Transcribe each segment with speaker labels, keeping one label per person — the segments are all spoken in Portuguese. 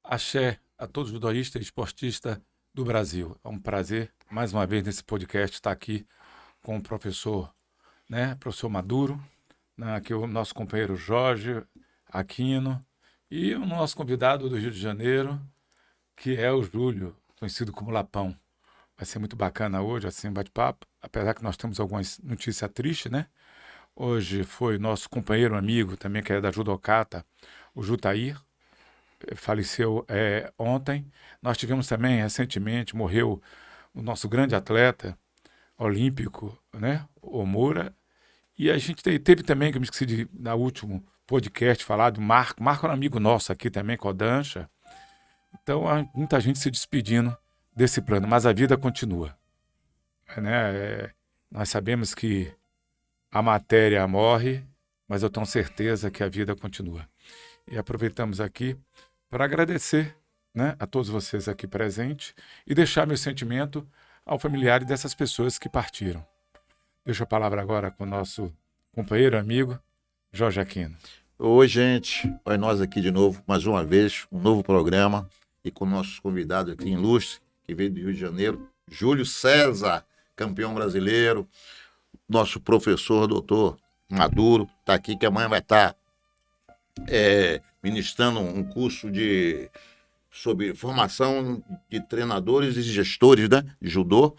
Speaker 1: Axé a todos os judoístas e esportistas do Brasil. É um prazer, mais uma vez, nesse podcast, estar aqui com o professor, professor Maduro, aqui o nosso companheiro Jorge Aquino e o nosso convidado do Rio de Janeiro, que é o Júlio, conhecido como Lapão. Vai ser muito bacana hoje, assim, um bate-papo, apesar que nós temos algumas notícias tristes, né? Hoje foi nosso companheiro, amigo, também que é da Judocata, o Jutair, faleceu ontem. Nós tivemos também, recentemente, morreu o nosso grande atleta olímpico, né, o Moura. E a gente teve também, que eu me esqueci de, na último podcast, falar do Marco. Marco é um amigo nosso aqui também, Kodansha. Então, há muita gente se despedindo desse plano, mas a vida continua. Nós sabemos que a matéria morre, mas eu tenho certeza que a vida continua. E aproveitamos aqui para agradecer, né, a todos vocês aqui presentes e deixar meu sentimento ao familiar dessas pessoas que partiram. Deixo a palavra agora com o nosso companheiro, amigo, Jorge Aquino.
Speaker 2: Oi, gente. Oi, nós aqui de novo, mais uma vez, um novo programa e com nossos convidados aqui ilustres, que veio do Rio de Janeiro, Júlio César, campeão brasileiro, nosso professor, doutor Maduro, está aqui, que amanhã vai estar ministrando um curso sobre formação de treinadores e gestores, né, de judô.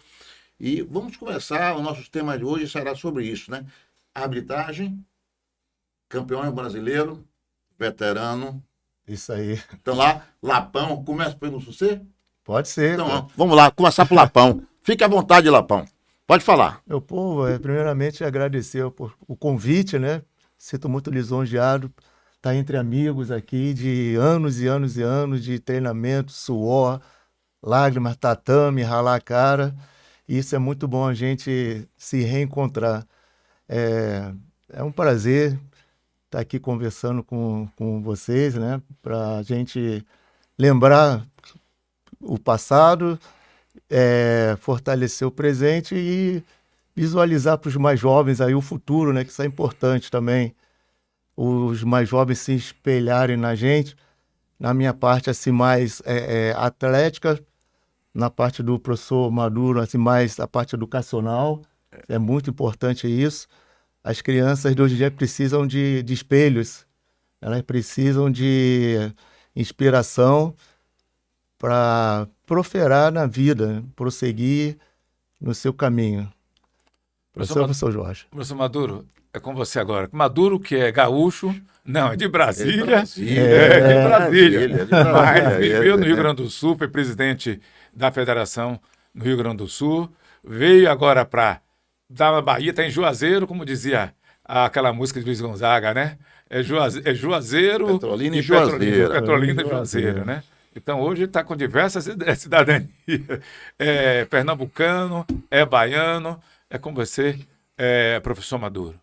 Speaker 2: E vamos começar, o nosso tema de hoje será sobre isso, né? Arbitragem, campeão brasileiro, veterano.
Speaker 3: Isso aí.
Speaker 2: Então lá, Lapão, começa pelo você?
Speaker 3: Pode ser.
Speaker 2: Então, vamos lá, começar por Lapão. Fique à vontade, Lapão. Pode falar.
Speaker 3: Meu povo, primeiramente agradecer por o convite, né? Sinto muito lisonjeado estar entre amigos aqui de anos e anos e anos de treinamento, suor, lágrimas, tatame, ralar a cara. E isso é muito bom a gente se reencontrar. É um prazer estar aqui conversando com vocês, né? Para a gente lembrar o passado, fortalecer o presente e visualizar para os mais jovens aí o futuro, né? Que isso é importante também. Os mais jovens se espelharem na gente, na minha parte assim mais atlética, na parte do professor Maduro assim mais a parte educacional, é muito importante isso. As crianças de hoje em dia precisam de espelhos, elas precisam de inspiração para prosperar na vida, né? Prosseguir no seu caminho. Professor Jorge.
Speaker 1: Professor Maduro, é com você agora. Maduro, que é gaúcho, não, é de Brasília.
Speaker 2: De Brasília.
Speaker 1: Mas viveu no Rio Grande do Sul, foi presidente da federação no Rio Grande do Sul. Veio agora para dar uma Bahia, está em Juazeiro, como dizia aquela música de Luiz Gonzaga, né? É Juazeiro
Speaker 2: Petrolina e Juazeiro.
Speaker 1: Petrolina e Juazeiro, né? Então hoje está com diversas cidadanias. É pernambucano, é baiano. É com você, professor Maduro.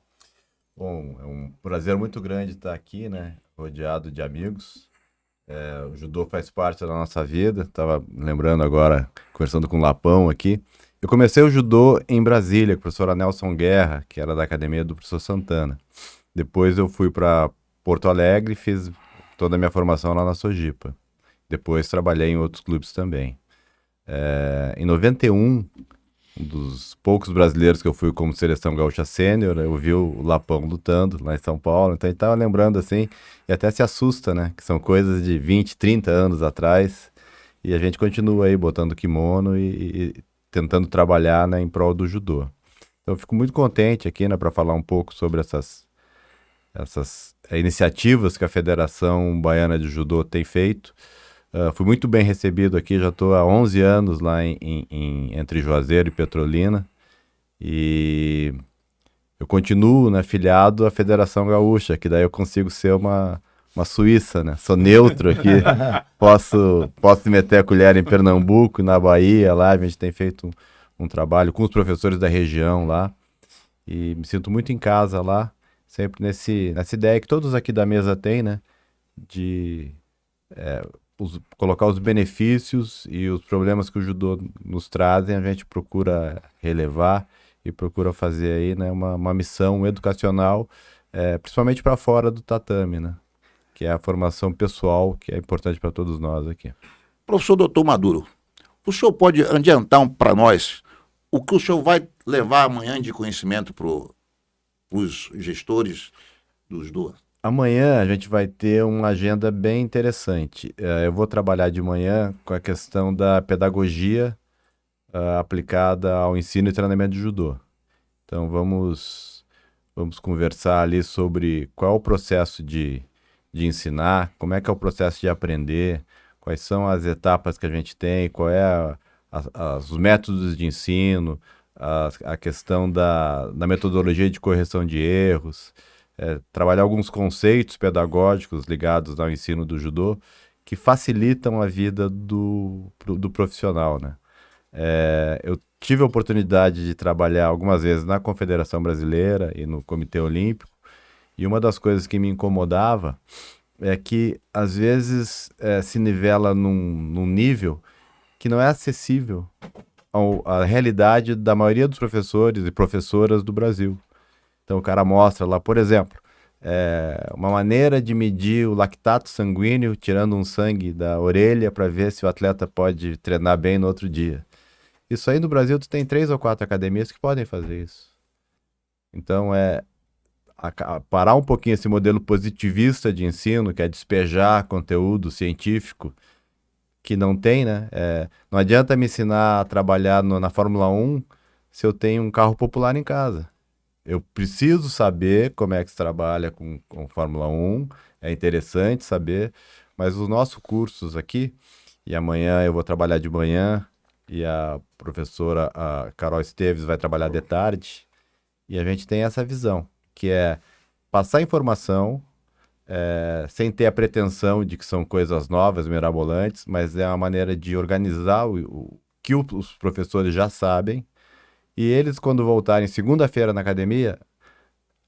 Speaker 4: Bom, é um prazer muito grande estar aqui, né? Rodeado de amigos. O judô faz parte da nossa vida. Estava lembrando agora, conversando com o Lapão aqui. Eu comecei o judô em Brasília, com a professora Nelson Guerra, que era da academia do professor Santana. Depois eu fui para Porto Alegre e fiz toda a minha formação lá na Sojipa. Depois trabalhei em outros clubes também. Em 91... um dos poucos brasileiros que eu fui como seleção gaúcha sênior, eu vi o Lapão lutando lá em São Paulo, então a gente estava lembrando assim, e até se assusta, né, que são coisas de 20, 30 anos atrás, e a gente continua aí botando kimono e tentando trabalhar, né, em prol do judô. Então eu fico muito contente aqui, né, para falar um pouco sobre essas iniciativas que a Federação Baiana de Judô tem feito. Fui muito bem recebido aqui, já estou há 11 anos lá entre Juazeiro e Petrolina, e eu continuo, né, filiado à Federação Gaúcha, que daí eu consigo ser uma Suíça, né? Sou neutro aqui, posso meter a colher em Pernambuco, na Bahia, lá a gente tem feito um trabalho com os professores da região lá, e me sinto muito em casa lá. sempre nessa ideia que todos aqui da mesa têm, né? De colocar os benefícios e os problemas que o judô nos trazem, a gente procura relevar e procura fazer aí, né, uma missão educacional, principalmente para fora do tatame, né? Que é a formação pessoal, que é importante para todos nós aqui.
Speaker 2: Professor Dr. Maduro, o senhor pode adiantar para nós o que o senhor vai levar amanhã de conhecimento para os gestores do judô?
Speaker 4: Amanhã a gente vai ter uma agenda bem interessante. Eu vou trabalhar de manhã com a questão da pedagogia aplicada ao ensino e treinamento de judô. Então vamos conversar ali sobre qual é o processo de ensinar, como é que é o processo de aprender, quais são as etapas que a gente tem, qual é os métodos de ensino, a questão da metodologia de correção de erros, trabalhar alguns conceitos pedagógicos ligados ao ensino do judô que facilitam a vida do profissional, né? Eu tive a oportunidade de trabalhar algumas vezes na Confederação Brasileira e no Comitê Olímpico, e uma das coisas que me incomodava é que, às vezes, se nivela num nível que não é acessível à realidade da maioria dos professores e professoras do Brasil. Então, o cara mostra lá, por exemplo, uma maneira de medir o lactato sanguíneo, tirando um sangue da orelha para ver se o atleta pode treinar bem no outro dia. Isso aí no Brasil, tu tem 3 ou 4 academias que podem fazer isso. Então, parar um pouquinho esse modelo positivista de ensino, que é despejar conteúdo científico, que não tem, né? Não adianta me ensinar a trabalhar na Fórmula 1 se eu tenho um carro popular em casa. Eu preciso saber como é que se trabalha com Fórmula 1, é interessante saber, mas os nossos cursos aqui, e amanhã eu vou trabalhar de manhã, e a professora a Carol Esteves vai trabalhar de tarde, e a gente tem essa visão, que é passar informação, sem ter a pretensão de que são coisas novas, mirabolantes, mas é uma maneira de organizar o que os professores já sabem, e eles, quando voltarem segunda-feira na academia,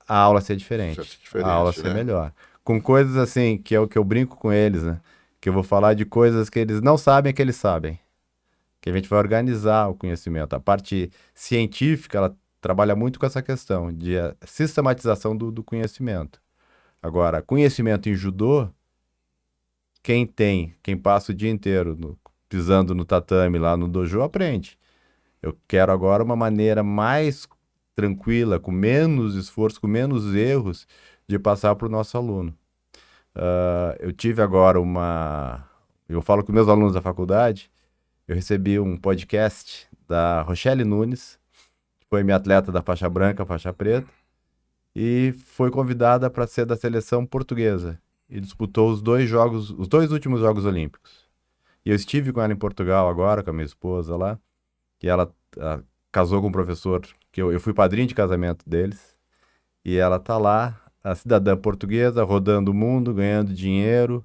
Speaker 4: a aula ser diferente, a aula ser melhor. Com coisas assim, que é o que eu brinco com eles, né? Que eu vou falar de coisas que eles não sabem que eles sabem. Que a gente vai organizar o conhecimento. A parte científica, ela trabalha muito com essa questão de sistematização do conhecimento. Agora, conhecimento em judô, quem passa o dia inteiro pisando no tatame lá no dojo, aprende. Eu quero agora uma maneira mais tranquila, com menos esforço, com menos erros, de passar para o nosso aluno. Eu tive agora eu falo com meus alunos da faculdade, eu recebi um podcast da Rochelle Nunes, que foi minha atleta da faixa branca, faixa preta, e foi convidada para ser da seleção portuguesa, e disputou os 2 últimos Jogos Olímpicos. E eu estive com ela em Portugal agora, com a minha esposa lá, e ela casou com um professor, que eu fui padrinho de casamento deles, e ela tá lá, a cidadã portuguesa, rodando o mundo, ganhando dinheiro,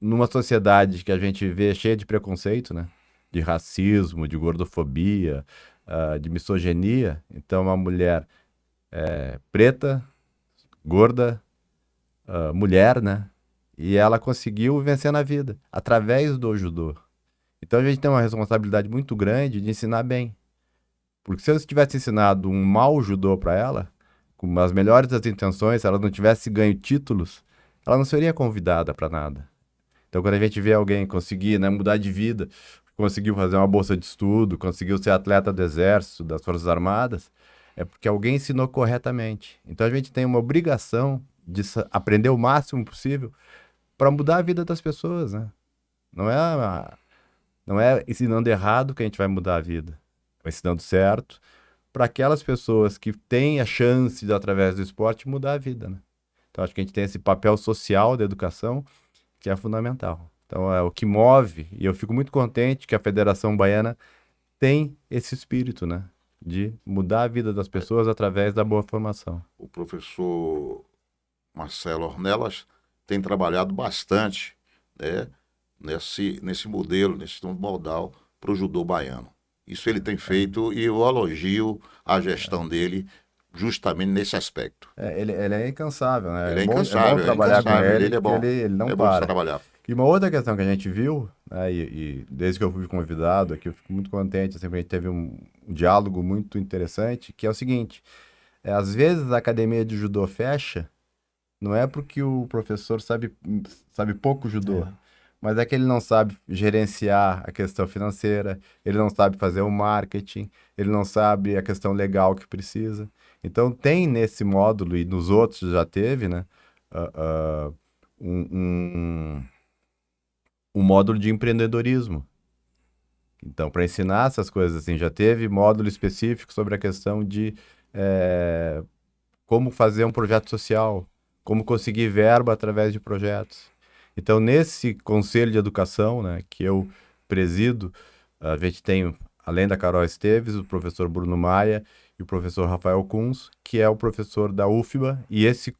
Speaker 4: numa sociedade que a gente vê cheia de preconceito, né? De racismo, de gordofobia, de misoginia. Então, uma mulher preta, gorda, mulher, né? E ela conseguiu vencer na vida, através do judô. Então a gente tem uma responsabilidade muito grande de ensinar bem. Porque se eu tivesse ensinado um mau judô para ela, com as melhores das intenções, se ela não tivesse ganho títulos, ela não seria convidada para nada. Então quando a gente vê alguém conseguir, né, mudar de vida, conseguiu fazer uma bolsa de estudo, conseguiu ser atleta do Exército, das Forças Armadas, é porque alguém ensinou corretamente. Então a gente tem uma obrigação de aprender o máximo possível para mudar a vida das pessoas, né? Não é ensinando errado que a gente vai mudar a vida. É ensinando certo para aquelas pessoas que têm a chance de, através do esporte, mudar a vida, né? Então, acho que a gente tem esse papel social da educação que é fundamental. Então, é o que move, e eu fico muito contente que a Federação Baiana tem esse espírito, né? De mudar a vida das pessoas através da boa formação.
Speaker 2: O professor Marcelo Ornelas tem trabalhado bastante, né, nesse modelo, nesse modal para o judô baiano. Isso ele tem feito e eu elogio a gestão dele justamente nesse aspecto.
Speaker 4: Ele é incansável, né?
Speaker 2: Ele é
Speaker 4: bom,
Speaker 2: incansável,
Speaker 4: bom trabalhar com
Speaker 2: incansável,
Speaker 4: ele,
Speaker 2: é bom.
Speaker 4: porque ele não
Speaker 2: É bom de
Speaker 4: para.
Speaker 2: trabalhar.
Speaker 4: E uma outra questão que a gente viu, né, e desde que eu fui convidado aqui, eu fico muito contente, sempre a gente teve um diálogo muito interessante, que é o seguinte, às vezes a academia de judô fecha, não é porque o professor sabe pouco judô, mas é que ele não sabe gerenciar a questão financeira, ele não sabe fazer o marketing, ele não sabe a questão legal que precisa. Então tem nesse módulo, e nos outros já teve, né, um módulo de empreendedorismo. Então, para ensinar essas coisas, assim, já teve módulo específico sobre a questão de como fazer um projeto social, como conseguir verba através de projetos. Então, nesse Conselho de Educação, né, que eu presido, a gente tem, além da Carol Esteves, o professor Bruno Maia e o professor Rafael Kunz, que é o professor da UFBA, e esse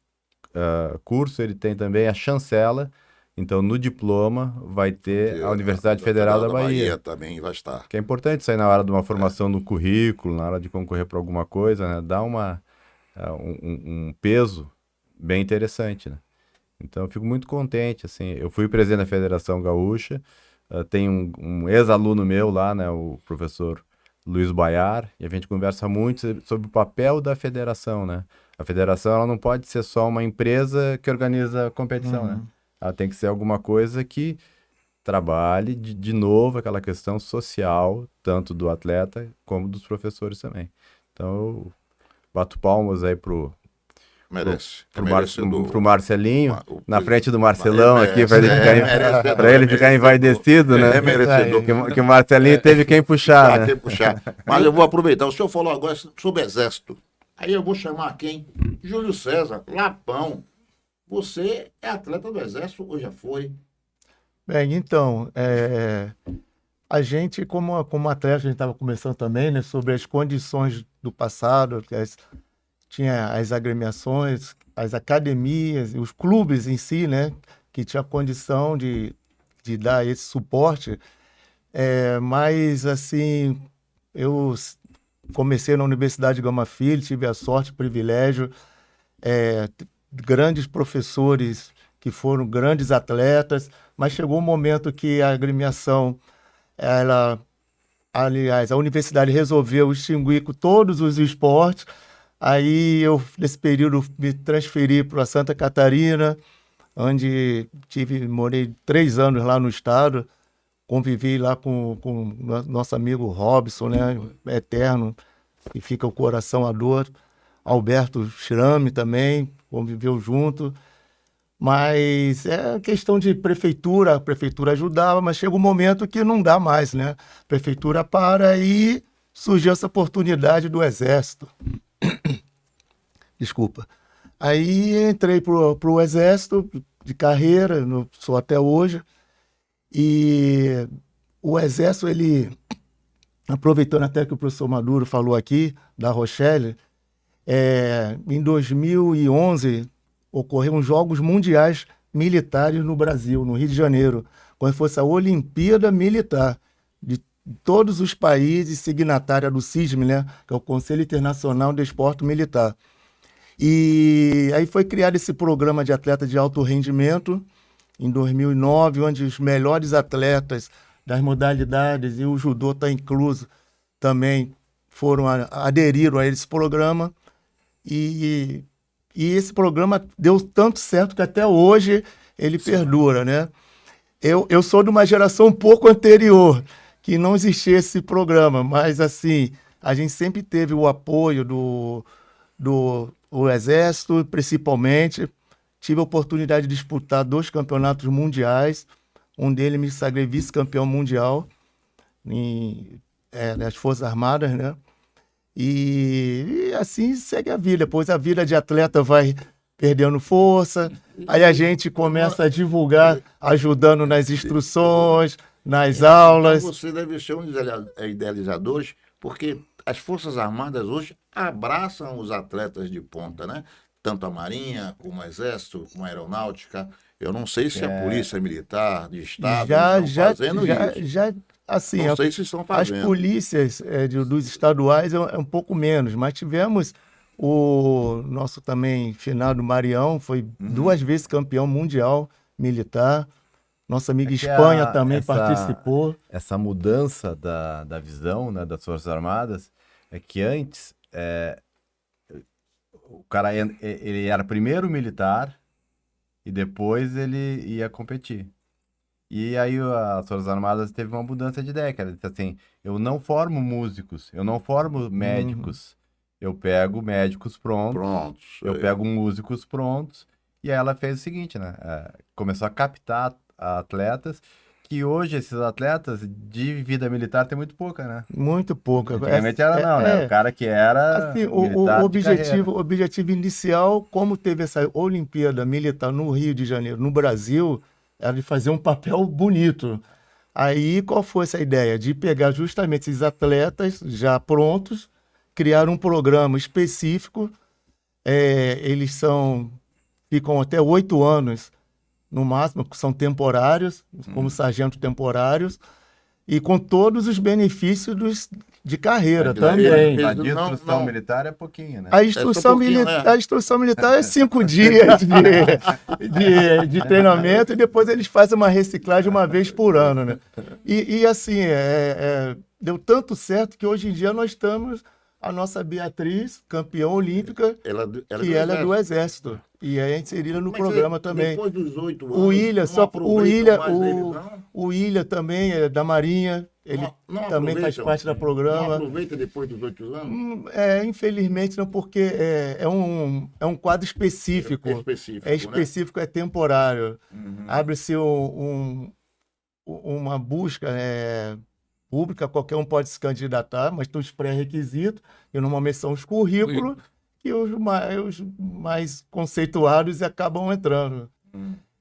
Speaker 4: curso ele tem também a chancela. Então, no diploma, vai ter a Universidade Federal da Bahia.
Speaker 2: Também vai estar.
Speaker 4: Que é importante isso aí na hora de uma formação no currículo, na hora de concorrer para alguma coisa, né? Dá um peso bem interessante, né? Então, eu fico muito contente, assim. Eu fui presidente da Federação Gaúcha, tem um ex-aluno meu lá, né? O professor Luiz Baiar, e a gente conversa muito sobre o papel da federação, né? A federação, ela não pode ser só uma empresa que organiza a competição, né? Ela tem que ser alguma coisa que trabalhe de novo aquela questão social, tanto do atleta como dos professores também. Então, eu bato palmas aí pro Marcelinho, na frente do Marcelão aqui, para ele ficar envaidecido, né?
Speaker 2: É merecedor.
Speaker 4: Que o Marcelinho teve quem puxar, né?
Speaker 2: Mas eu vou aproveitar, o senhor falou agora sobre exército. Aí eu vou chamar quem? Júlio César, Lapão. Você é atleta do Exército ou já foi?
Speaker 3: Bem, então, a gente, como atleta, a gente estava conversando também, né, sobre as condições do passado, tinha as agremiações, as academias, os clubes em si, né, que tinha condição de dar esse suporte. Mas, assim, eu comecei na Universidade Gama Filho, tive a sorte, o privilégio, grandes professores que foram grandes atletas, mas chegou um momento que a agremiação, a universidade resolveu extinguir com todos os esportes. Aí eu, nesse período, me transferi para Santa Catarina, onde morei 3 anos lá no estado, convivi lá com nosso amigo Robson, né, eterno, e fica o coração a dor. Alberto Schrame também, conviveu junto, mas é questão de prefeitura, a prefeitura ajudava, mas chega um momento que não dá mais, né? A prefeitura para e surgiu essa oportunidade do Exército. Desculpa. Aí entrei para o Exército de carreira, sou até hoje, e o Exército, ele, aproveitando até que o professor Maduro falou aqui, da Rochelle, em 2011, ocorreram os Jogos Mundiais Militares no Brasil, no Rio de Janeiro, quando fosse a Olimpíada Militar de todos os países signatários do CISM, né, que é o Conselho Internacional de Esporte Militar. E aí foi criado esse programa de atleta de alto rendimento em 2009, onde os melhores atletas das modalidades, e o judô está incluso também, aderiram a esse programa. E esse programa deu tanto certo que até hoje ele perdura, né? Eu sou de uma geração um pouco anterior, que não existia esse programa, mas assim, a gente sempre teve o apoio do Exército, principalmente. Tive a oportunidade de disputar 2 campeonatos mundiais, um deles me sagrei vice-campeão mundial nas Forças Armadas, né? E assim segue a vida. Depois a vida de atleta vai perdendo força, aí a gente começa a divulgar, ajudando nas instruções, nas aulas.
Speaker 2: Então você deve ser um idealizador, porque as Forças Armadas hoje abraçam os atletas de ponta, né? Tanto a Marinha, como o Exército, como a Aeronáutica. Eu não sei se a Polícia Militar de Estado estão fazendo isso.
Speaker 3: Assim,
Speaker 2: não sei se estão fazendo.
Speaker 3: As polícias dos estaduais é um pouco menos, mas tivemos O nosso também finado Marião foi 2 vezes campeão mundial militar. Nosso amigo
Speaker 4: É que
Speaker 3: Espanha também participou.
Speaker 4: Essa mudança da visão, né, das Forças Armadas é que antes o cara ele era primeiro militar e depois ele ia competir. E aí as Forças Armadas teve uma mudança de ideia, cara. Disse assim, eu não formo músicos, eu não formo médicos. Eu pego médicos prontos,
Speaker 2: Pronto.
Speaker 4: eu pego músicos prontos. E aí ela fez o seguinte, né? Começou a captar atletas, que hoje esses atletas de vida militar tem muito pouca, né?
Speaker 3: Muito pouco.
Speaker 4: Antigamente era não, né? O cara que era
Speaker 3: Assim,
Speaker 4: militar
Speaker 3: o
Speaker 4: de carreira.
Speaker 3: objetivo inicial, como teve essa Olimpíada Militar no Rio de Janeiro, no Brasil, era de fazer um papel bonito. Aí, qual foi essa ideia? De pegar justamente esses atletas já prontos, criar um programa específico. Eles ficam até 8 anos, no máximo, são temporários, como sargento temporários, e com todos os benefícios de carreira também.
Speaker 2: Eles
Speaker 4: A de
Speaker 2: não-
Speaker 4: instrução
Speaker 2: não-
Speaker 4: militar é pouquinho, né?
Speaker 3: A instrução,
Speaker 2: pouquinho, né?
Speaker 3: a instrução militar é 5 dias de treinamento e depois eles fazem uma reciclagem uma vez por ano, né? E assim, deu tanto certo que hoje em dia nós estamos a nossa Beatriz, campeã olímpica, que ela é do Exército. E é inserida no programa também.
Speaker 2: Depois dos 8 anos.
Speaker 3: O William,
Speaker 2: não aproveitam mais eles, não?
Speaker 3: o William também é da Marinha, ele
Speaker 2: Não
Speaker 3: também faz
Speaker 2: aproveitam?
Speaker 3: parte do
Speaker 2: Não
Speaker 3: programa.
Speaker 2: aproveita depois dos 8 anos?
Speaker 3: Infelizmente não, porque é um quadro específico.
Speaker 2: Específico,
Speaker 3: É específico, é temporário. Abre-se uma busca pública, qualquer um pode se candidatar, mas tem os pré-requisitos, e normalmente são os currículos, que os mais conceituados acabam entrando.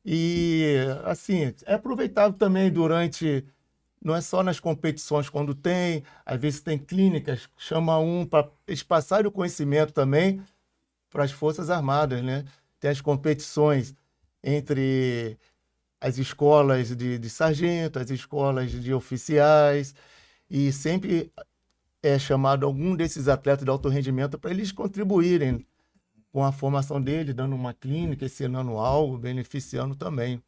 Speaker 3: E, assim, é aproveitável também durante... Não é só nas competições, quando tem, às vezes tem clínicas, chama para eles passarem o conhecimento também para as Forças Armadas, né? Tem as competições entre as escolas de sargento, as escolas de oficiais, e sempre é chamado algum desses atletas de alto rendimento para eles contribuírem com a formação deles, dando uma clínica, ensinando algo, beneficiando também.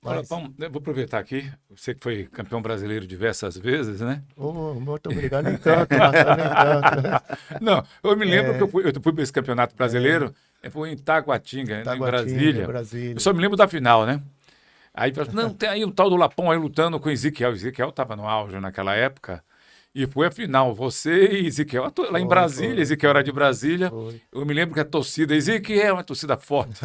Speaker 1: Olha, eu vou aproveitar aqui, você que foi campeão brasileiro diversas vezes, né?
Speaker 3: Muito obrigado, nem tanto, Marcelo, nem tanto.
Speaker 1: Não, eu me lembro que eu fui para esse campeonato brasileiro, foi em Taguatinga, em Brasília. Eu só me lembro da final, né? Aí falou, não, tem aí um tal do Lapão aí lutando com o Ezequiel. O Ezequiel estava no auge naquela época. E foi a final, você e Ezequiel. Lá em Brasília, Ezequiel era de Brasília. Eu me lembro que a torcida, Ezequiel é uma torcida forte.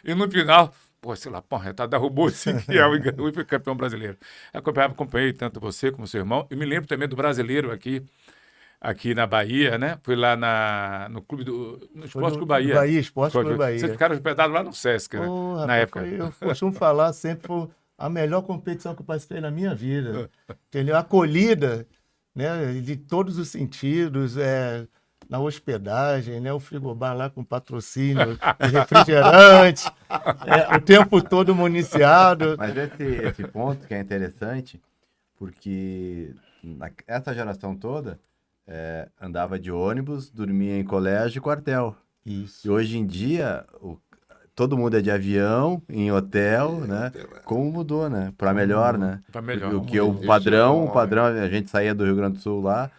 Speaker 1: E no final, pô, esse Lapão derrubou Ezequiel e foi campeão brasileiro. Acompanhei tanto você como seu irmão. Eu me lembro também do brasileiro aqui na Bahia, né? Fui lá no clube no Esporte Clube Bahia.
Speaker 3: Esporte Clube Bahia.
Speaker 1: Vocês ficaram hospedados lá no Sesc, né? Na época.
Speaker 3: Eu costumo falar sempre, foi a melhor competição que eu participei na minha vida. Entendeu? Acolhida, né? De todos os sentidos, na hospedagem, né? O frigobar lá com patrocínio de refrigerante, o tempo todo municiado.
Speaker 4: Mas esse ponto que é interessante, porque essa geração toda andava de ônibus, dormia em colégio e quartel.
Speaker 3: Isso.
Speaker 4: E hoje em dia, todo mundo é de avião, em hotel, né? Como mudou, né? Para melhor, né?
Speaker 1: Para melhor.
Speaker 4: Porque o padrão, a gente saía do Rio Grande do Sul lá,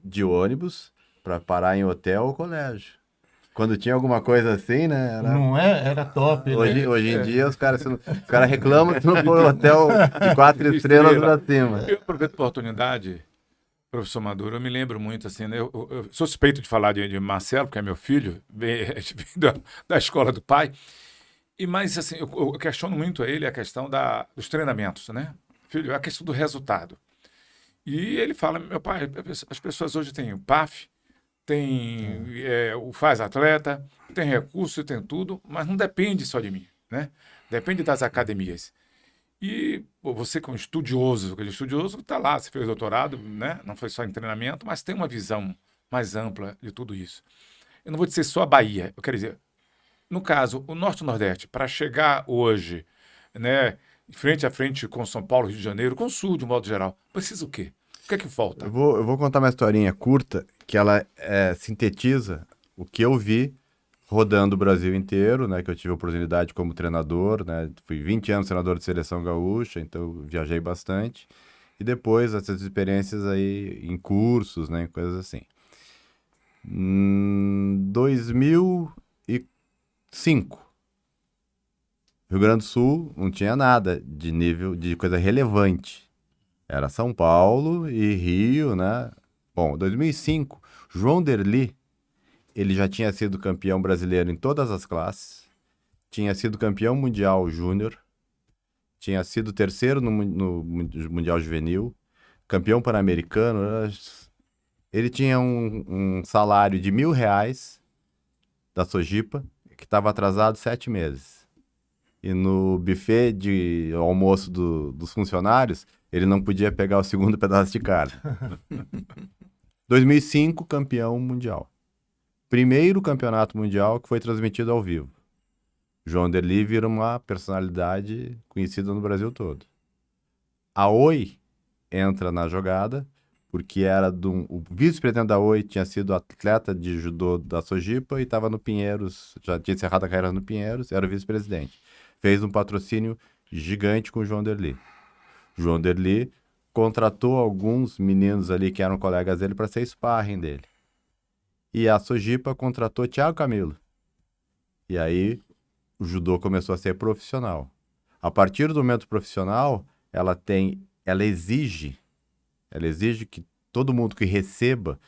Speaker 4: de ônibus, para parar em hotel ou colégio. Quando tinha alguma coisa assim, né?
Speaker 3: Não é? Era top, né?
Speaker 4: Hoje em dia, os caras reclamam se não for hotel de 4 estrelas pra cima.
Speaker 1: Eu aproveito a oportunidade, professor Maduro, eu me lembro muito, assim, né? Eu sou suspeito de falar de Marcelo, porque é meu filho, vem da escola do pai. Mas, assim, eu questiono muito a ele a questão dos treinamentos, né? Filho, a questão do resultado. E ele fala, meu pai, as pessoas hoje têm o PAF, tem o Faz Atleta, tem recurso, tem tudo, mas não depende só de mim, né? Depende das academias. E você que é um estudioso está lá, você fez doutorado, né? Não foi só em treinamento, mas tem uma visão mais ampla de tudo isso. Eu não vou dizer só a Bahia, eu quero dizer, no caso, o Norte e o Nordeste, para chegar hoje, né, frente a frente com São Paulo, Rio de Janeiro, com o Sul, de modo geral, precisa o quê? O que é que falta?
Speaker 4: Eu vou contar uma historinha curta que ela sintetiza o que eu vi rodando o Brasil inteiro, né? Que eu tive a oportunidade como treinador, né? Fui 20 anos treinador de seleção gaúcha, então eu viajei bastante. E depois essas experiências aí em cursos, né? Coisas assim. 2005, Rio Grande do Sul não tinha nada de nível de coisa relevante. Era São Paulo e Rio, né? Bom, 2005, João Derli, ele já tinha sido campeão brasileiro em todas as classes, tinha sido campeão mundial júnior, tinha sido terceiro no Mundial Juvenil, campeão pan-americano. Ele tinha um salário de R$ 1.000 da Sojipa, que estava atrasado 7 meses. E no buffet de almoço dos funcionários, ele não podia pegar o segundo pedaço de carne. 2005, campeão mundial. Primeiro campeonato mundial que foi transmitido ao vivo. João Derli vira uma personalidade conhecida no Brasil todo. A Oi entra na jogada, porque o vice-presidente da Oi tinha sido atleta de judô da Sojipa e estava no Pinheiros, já tinha encerrado a carreira no Pinheiros, era o vice-presidente. Fez um patrocínio gigante com o João Derli. João Derli contratou alguns meninos ali que eram colegas dele para ser sparring dele. E a Sojipa contratou Thiago Camilo. E aí o judô começou a ser profissional. A partir do momento profissional, ela exige que todo mundo que receba,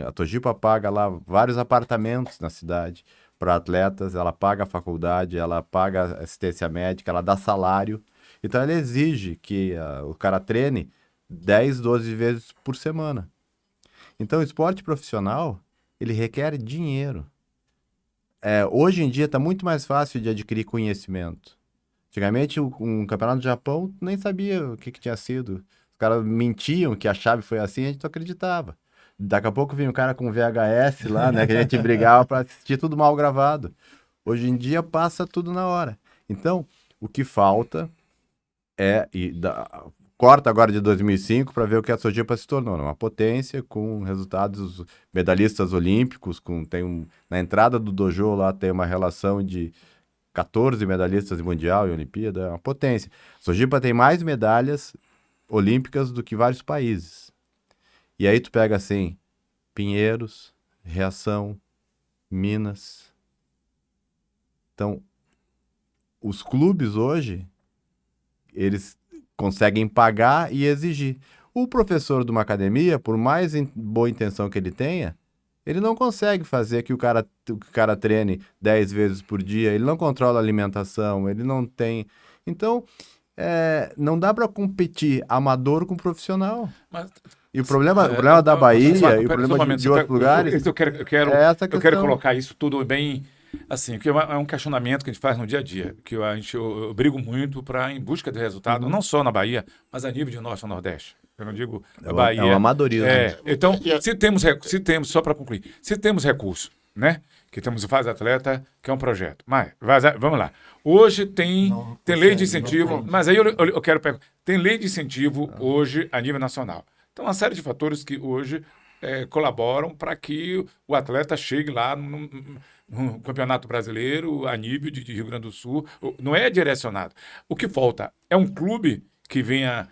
Speaker 4: a Sojipa paga lá vários apartamentos na cidade para atletas, ela paga a faculdade, ela paga assistência médica, ela dá salário. Então ela exige que o cara treine 10, 12 vezes por semana. Então o esporte profissional, ele requer dinheiro. Hoje em dia está muito mais fácil de adquirir conhecimento. Antigamente, um campeonato do Japão, nem sabia o que tinha sido. Os caras mentiam que a chave foi assim, a gente não acreditava. Daqui a pouco vinha um cara com VHS lá, né, que a gente brigava para assistir tudo mal gravado. Hoje em dia passa tudo na hora. Então, o que falta corta agora de 2005 para ver o que a Sojipa se tornou, né? Uma potência com resultados medalhistas olímpicos, na entrada do dojo lá tem uma relação de 14 medalhistas de mundial e Olimpíada, é uma potência. A Sojipa tem mais medalhas olímpicas do que vários países. E aí tu pega assim, Pinheiros, Reação, Minas. Então, os clubes hoje, eles conseguem pagar e exigir. O professor de uma academia, por mais boa intenção que ele tenha, ele não consegue fazer que o cara treine 10 vezes por dia, ele não controla a alimentação, ele não tem... Então, não dá para competir amador com profissional.
Speaker 1: Mas,
Speaker 4: E o problema da Bahia e o problema de outros lugares
Speaker 1: eu quero colocar isso tudo bem, assim, que é um questionamento que a gente faz no dia a dia, que eu brigo muito em busca de resultado, não só na Bahia, mas a nível de Norte e Nordeste. Eu não digo a Bahia.
Speaker 4: É um amadorismo.
Speaker 1: Então, se temos, só para concluir, se temos recurso, né? Que temos o Faz Atleta, que é um projeto. Mas, vamos lá. Hoje tem lei de incentivo, mas aí eu quero perguntar, tem lei de incentivo hoje a nível nacional. Então, uma série de fatores que hoje colaboram para que o atleta chegue lá no Campeonato Brasileiro, a nível de Rio Grande do Sul. Não é direcionado. O que falta é um clube que venha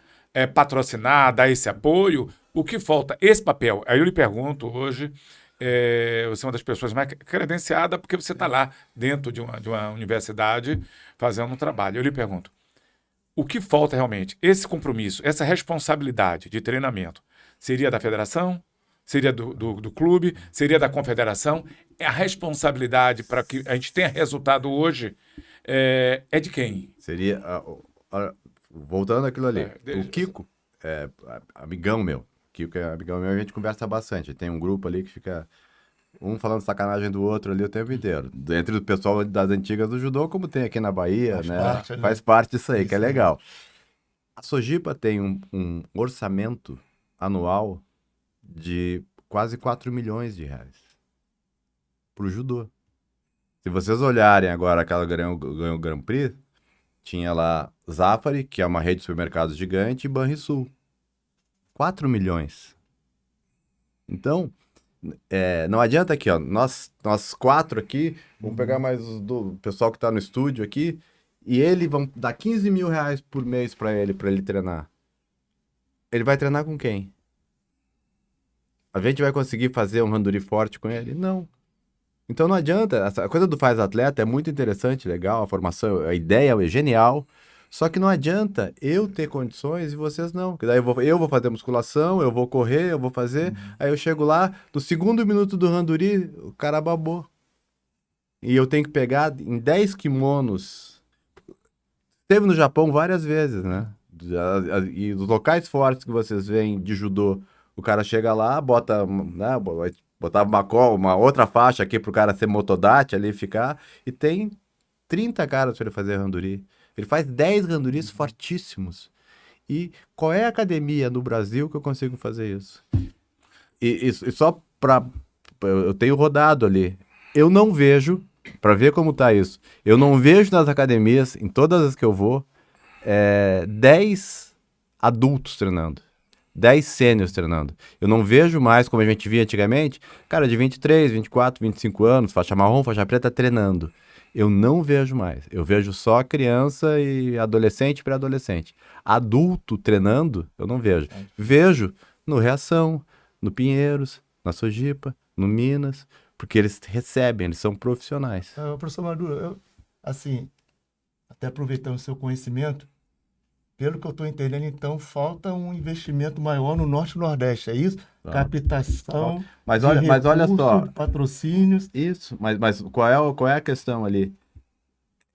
Speaker 1: patrocinar, dar esse apoio. O que falta? Esse papel. Aí eu lhe pergunto hoje, você é uma das pessoas mais credenciadas porque você está lá dentro de uma universidade fazendo um trabalho. Eu lhe pergunto, o que falta realmente? Esse compromisso, essa responsabilidade de treinamento, seria da federação? Seria do clube? Seria da confederação? A responsabilidade para que a gente tenha resultado hoje é de quem?
Speaker 4: Seria... voltando àquilo ali. O Kiko amigão meu. Kiko é amigão meu, a gente conversa bastante. Tem um grupo ali que fica um falando sacanagem do outro ali o tempo inteiro. Entre o pessoal das antigas do judô, como tem aqui na Bahia, faz parte disso aí, que é legal. A Sojipa tem um orçamento anual de quase 4 milhões de reais para o judô. Se vocês olharem agora aquela ganhou o Grand Prix, tinha lá Zafari, que é uma rede de supermercados gigante, e Banrisul. 4 milhões. Então, Não adianta aqui, ó, nós 4 aqui, vamos pegar mais do pessoal que tá no estúdio aqui, e vão dar 15 mil reais por mês pra ele treinar. Ele vai treinar com quem? A gente vai conseguir fazer um randuri forte com ele? Não. Então não adianta, a coisa do Faz Atleta é muito interessante, legal, a formação, a ideia é genial, só que não adianta eu ter condições e vocês não. Porque daí eu vou fazer musculação, eu vou correr, eu vou fazer, aí eu chego lá, no segundo minuto do randuri, o cara babou. E eu tenho que pegar em 10 kimonos. Esteve no Japão várias vezes, né? E os locais fortes que vocês veem de judô, o cara chega lá, bota, né, botava uma outra faixa aqui pro cara ser motodate ali ficar, e tem 30 caras para ele fazer randuri. Ele faz 10 randuris fortíssimos. E qual é a academia no Brasil que eu consigo fazer isso? E só pra... Eu tenho rodado ali. Eu não vejo, pra ver como tá isso, eu não vejo nas academias, em todas as que eu vou, 10 adultos treinando. 10 sêniors treinando. Eu não vejo mais, como a gente via antigamente, cara de 23, 24, 25 anos, faixa marrom, faixa preta, treinando. Eu não vejo mais. Eu vejo só criança e adolescente e pré-adolescente. Adulto treinando, eu não vejo. Vejo no Reação, no Pinheiros, na Sojipa, no Minas, porque eles recebem, eles são profissionais.
Speaker 3: Professor Maduro, assim, até aproveitando o seu conhecimento, pelo que eu estou entendendo, então, falta um investimento maior no Norte e Nordeste, é isso? Captação,
Speaker 4: mas olha só,
Speaker 3: de patrocínios.
Speaker 4: Isso, mas qual é a questão ali?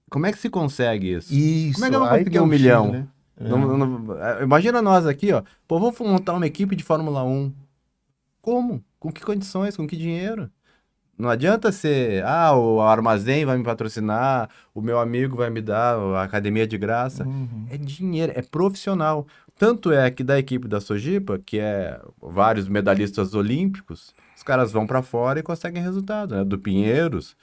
Speaker 4: Como é que se consegue isso?
Speaker 3: Isso,
Speaker 4: como é que eu vou conseguir 1 milhão?
Speaker 3: Né?
Speaker 4: Imagina nós aqui, ó. Pô, vamos montar uma equipe de Fórmula 1. Como? Com que condições? Com que dinheiro? Não adianta ser, o armazém vai me patrocinar, o meu amigo vai me dar a academia de graça. É dinheiro, é profissional. Tanto é que da equipe da Sojipa, que é vários medalhistas olímpicos, os caras vão para fora e conseguem resultado, né? Do Pinheiros,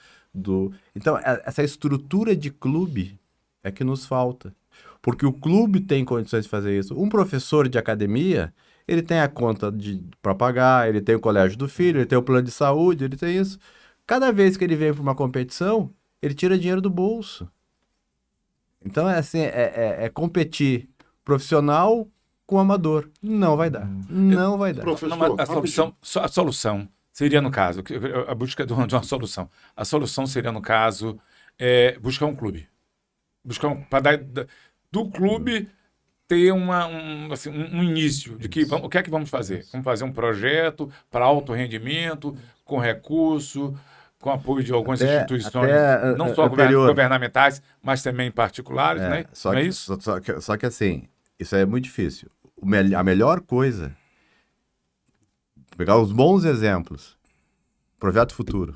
Speaker 4: Então, essa estrutura de clube é que nos falta. Porque o clube tem condições de fazer isso. Um professor de academia, ele tem a conta para pagar, ele tem o colégio do filho, ele tem o plano de saúde, ele tem isso. Cada vez que ele vem para uma competição, ele tira dinheiro do bolso. Então, é competir profissional com amador. Não vai dar. Não vai dar.
Speaker 2: Professor,
Speaker 1: A solução seria, no caso, a busca de uma solução. A solução seria, no caso, buscar um clube. Para do clube ter um início de que o que é que vamos fazer? Vamos fazer um projeto para alto rendimento, com recurso, com apoio de algumas instituições, não só governamentais, mas também particulares, né?
Speaker 4: Só
Speaker 1: não
Speaker 4: que,
Speaker 1: é isso?
Speaker 4: Só que assim, isso é muito difícil. A melhor coisa, pegar os bons exemplos, Projeto Futuro.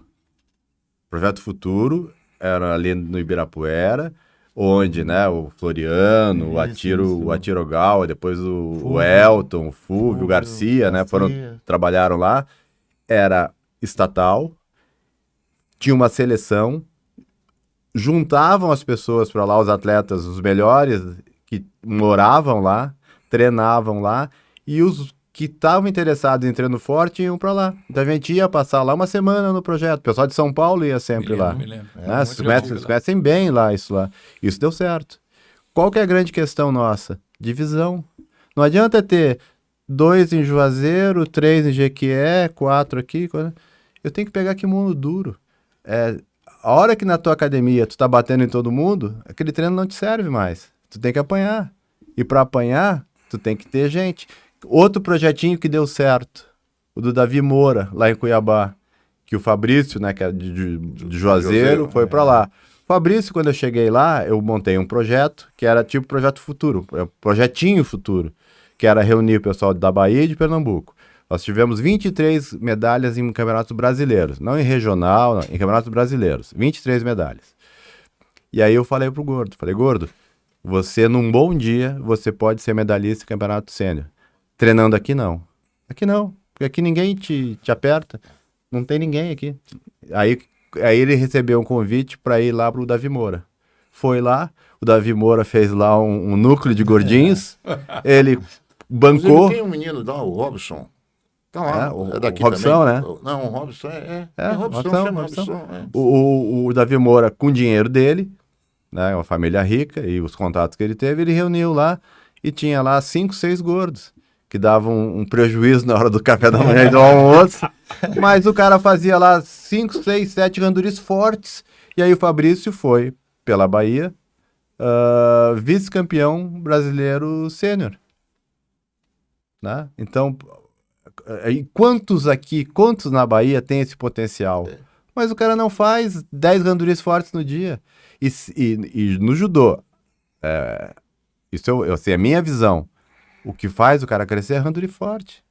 Speaker 4: Projeto Futuro era ali no Ibirapuera, onde, né, o Floriano, o Atirogal, depois o Elton, o Fúvio, o Garcia, né, trabalharam lá. Era estatal, tinha uma seleção, juntavam as pessoas para lá, os atletas, os melhores que moravam lá, treinavam lá, e os que estavam interessados em treino forte iam para lá. Então a gente ia passar lá uma semana no projeto. O pessoal de São Paulo ia sempre lá.
Speaker 1: Me lembro.
Speaker 4: Vocês conhecem bem lá isso lá. Isso deu certo. Qual que é a grande questão nossa? Divisão. Não adianta ter 2 em Juazeiro, 3 em Jequié, 4 aqui. Eu tenho que pegar kimono duro. A hora que na tua academia tu tá batendo em todo mundo, aquele treino não te serve mais. Tu tem que apanhar. E para apanhar, tu tem que ter gente. Outro projetinho que deu certo, o do Davi Moura, lá em Cuiabá, que o Fabrício, né, que é de Juazeiro, foi para lá. Fabrício, quando eu cheguei lá, eu montei um projeto que era tipo Projeto Futuro, Projetinho Futuro, que era reunir o pessoal da Bahia e de Pernambuco. Nós tivemos 23 medalhas em campeonatos brasileiros, não em regional, não, em campeonatos brasileiros, 23 medalhas. E aí eu falei pro Gordo, Gordo, você num bom dia, você pode ser medalhista em campeonato sênior. Treinando aqui, não. Aqui não, porque aqui ninguém te aperta. Não tem ninguém aqui. Aí ele recebeu um convite para ir lá pro Davi Moura. Foi lá, o Davi Moura fez lá um núcleo de gordinhos. Ele bancou.
Speaker 2: Tem um menino lá, o Robson, Tá lá,
Speaker 4: O
Speaker 2: daqui
Speaker 4: Robson,
Speaker 2: também.
Speaker 4: né?
Speaker 2: Não, o Robson
Speaker 4: É,
Speaker 2: Robson,
Speaker 4: Robson,
Speaker 2: chama
Speaker 4: Robson.
Speaker 2: Robson.
Speaker 4: O Davi Moura, com o dinheiro dele, né, uma família rica e os contatos que ele teve, ele reuniu lá e tinha lá 5, 6 gordos, que davam um prejuízo na hora do café da manhã e do almoço, mas o cara fazia lá 5, 6, 7 randuris fortes, e aí o Fabrício foi pela Bahia, vice-campeão brasileiro sênior. Né? Então, e quantos na Bahia tem esse potencial? Mas o cara não faz 10 randuris fortes no dia. E no judô, isso assim, é a minha visão. O que faz o cara crescer é randuri forte.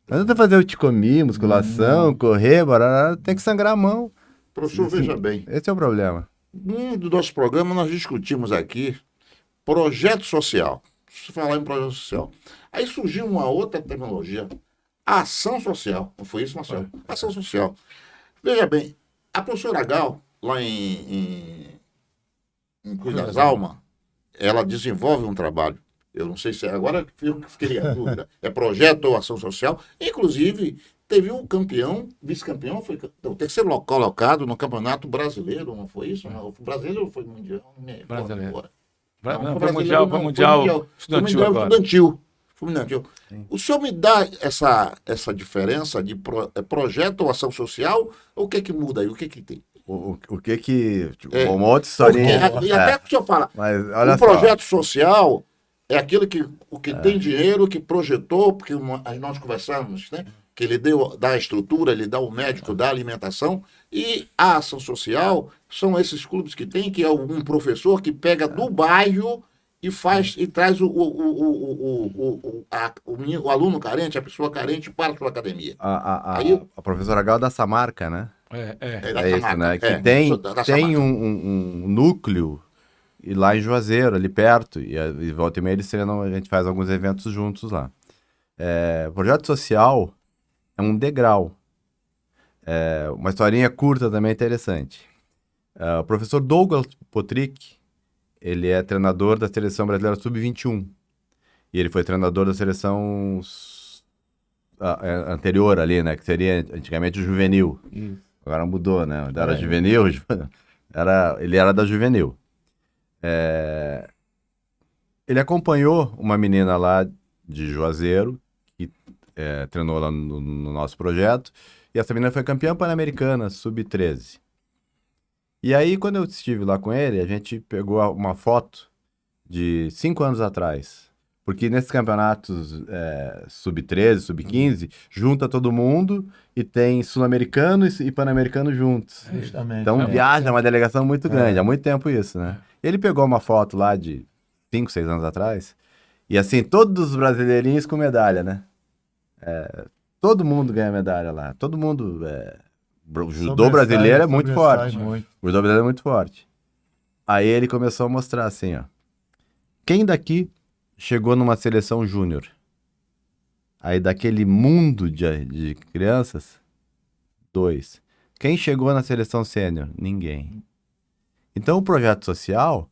Speaker 4: Não adianta fazer o ticomi, musculação, correr, barará, tem que sangrar a mão.
Speaker 2: Professor, veja bem,
Speaker 4: Esse é o problema.
Speaker 2: no do nosso programa nós discutimos aqui projeto social. Se falar em projeto social. Aí surgiu uma outra tecnologia, ação social. Não foi isso, Marcelo? Ação social. Veja bem, a professora Gal, lá em Cruz das Almas, ela desenvolve um trabalho. Eu não sei se agora eu fiquei a dúvida. É projeto ou ação social. Inclusive, teve um campeão, vice-campeão, foi o terceiro colocado no Campeonato Brasileiro, não foi isso? Não, o brasileiro foi mundial? Não me recordo
Speaker 1: Brasileiro.
Speaker 2: agora.
Speaker 1: Não,
Speaker 2: foi
Speaker 1: foi mundial,
Speaker 2: brasileiro,
Speaker 1: foi
Speaker 2: não,
Speaker 1: mundial estudantil agora.
Speaker 2: Estudantil. O senhor me dá essa diferença de projeto ou ação social? Ou o que que muda aí? O que que tem?
Speaker 4: O que que...
Speaker 2: É,
Speaker 4: uma outra historinha.
Speaker 2: Porque, e até que o senhor fala,
Speaker 4: Mas olha
Speaker 2: o
Speaker 4: só.
Speaker 2: projeto social é aquele que tem dinheiro, que projetou, porque nós conversamos, né? Que ele dá a estrutura, ele dá o médico, dá a alimentação, e a ação social são esses clubes que tem, que é um professor que pega do bairro e faz e traz o aluno carente, a pessoa carente para a sua academia. Aí-
Speaker 4: A professora Gal da Samarca, né?
Speaker 2: Da
Speaker 4: É isso,
Speaker 2: Samarca,
Speaker 4: né? Que tem
Speaker 2: da
Speaker 4: tem
Speaker 2: Samarca.
Speaker 4: um núcleo e lá em Juazeiro, ali perto, e volta e meia eles treinam, a gente faz alguns eventos juntos lá. O projeto social é um degrau. Uma historinha curta também interessante. O professor Douglas Potrick, ele é treinador da Seleção Brasileira Sub-21. E ele foi treinador da seleção anterior ali, né? Que seria antigamente o juvenil. Agora mudou, né? Era juvenil, ele era da juvenil. Ele acompanhou uma menina lá de Juazeiro, que treinou lá no nosso projeto, e essa menina foi campeã pan-americana, sub-13. E aí, quando eu estive lá com ele, a gente pegou uma foto de 5 anos atrás. Porque nesses campeonatos sub-13, sub-15, junta todo mundo e tem sul-americano e pan-americano juntos.
Speaker 3: Justamente.
Speaker 4: Então viaja uma delegação muito grande, há muito tempo isso, né? Ele pegou uma foto lá de 5, 6 anos atrás, e assim, todos os brasileirinhos com medalha, né? Todo mundo ganha medalha lá, todo mundo... O judô brasileiro é muito forte. O judô brasileiro é muito forte. Aí ele começou a mostrar assim, ó. Quem daqui chegou numa seleção júnior? Aí daquele mundo de crianças, 2. Quem chegou na seleção sênior? Ninguém. Então o projeto social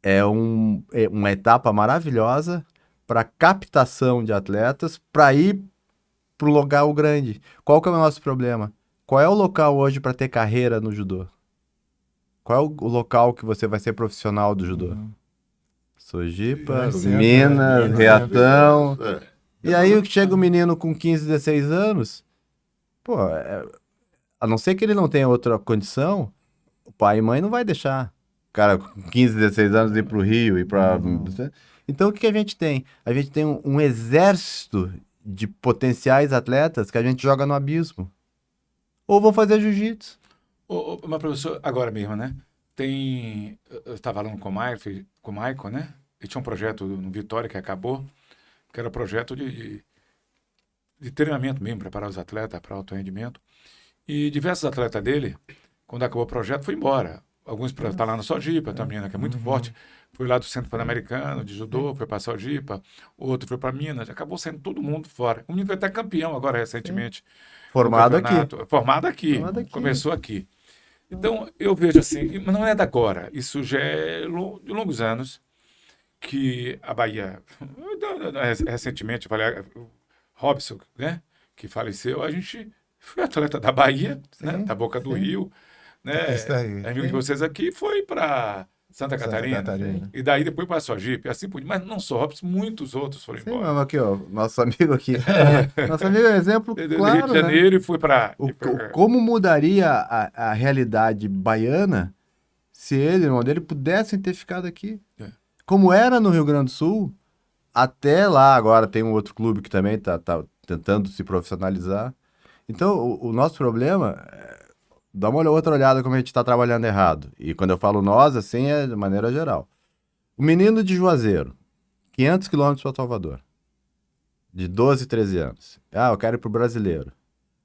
Speaker 4: é uma etapa maravilhosa para captação de atletas para ir para o local grande. Qual que é o nosso problema? Qual é o local hoje para ter carreira no judô? Qual é o local que você vai ser profissional do judô? Sojipa, Minas, Reatão. E aí chega o menino com 15, 16 anos, pô, a não ser que ele não tenha outra condição, o pai e mãe não vai deixar o cara com 15, 16 anos ir pro Rio, ir pra... Então o que a gente tem? A gente tem um exército de potenciais atletas que a gente joga no abismo. Ou vão fazer jiu-jitsu.
Speaker 1: Mas, professor, agora mesmo, né? Eu estava falando com o Michael, né? Ele tinha um projeto no Vitória que acabou, que era um projeto de treinamento mesmo, preparar os atletas para alto rendimento. E diversos atletas dele, quando acabou o projeto, foi embora. Alguns para estar lá na Sojipa, também, né, que é muito forte. Foi lá do Centro Pan-Americano de Judô, foi para a Sojipa. Outro foi para Minas. Acabou saindo todo mundo fora. O menino foi até campeão agora, recentemente.
Speaker 4: Formado aqui.
Speaker 1: Formado aqui. Começou aqui. Então, eu vejo assim, mas não é da agora. Isso já é de longos anos que a Bahia, recentemente, o Robson, né? que faleceu, a gente foi atleta da Bahia, né? Da Boca do Rio, né?
Speaker 3: Isso aí,
Speaker 1: Amigo de
Speaker 3: sim.
Speaker 1: vocês aqui foi para Santa Catarina,
Speaker 3: Catarina.
Speaker 1: e daí depois para Sergipe, assim por diante. Mas não só Robson, muitos outros foram
Speaker 4: Sim,
Speaker 1: embora.
Speaker 4: mas aqui, ó, nosso amigo aqui. Nosso amigo é um exemplo
Speaker 1: Do Rio de
Speaker 4: claro, né?
Speaker 1: Janeiro e fui para...
Speaker 4: Como mudaria a realidade baiana se ele, irmão dele, pudessem ter ficado aqui?
Speaker 1: É.
Speaker 4: Como era no Rio Grande do Sul, até lá agora tem um outro clube que também tá tentando se profissionalizar. Então, o nosso problema dá uma outra olhada como a gente está trabalhando errado. E quando eu falo nós, assim, é de maneira geral. O menino de Juazeiro, 500 quilômetros para Salvador, de 12, 13 anos. Ah, eu quero ir pro Brasileiro.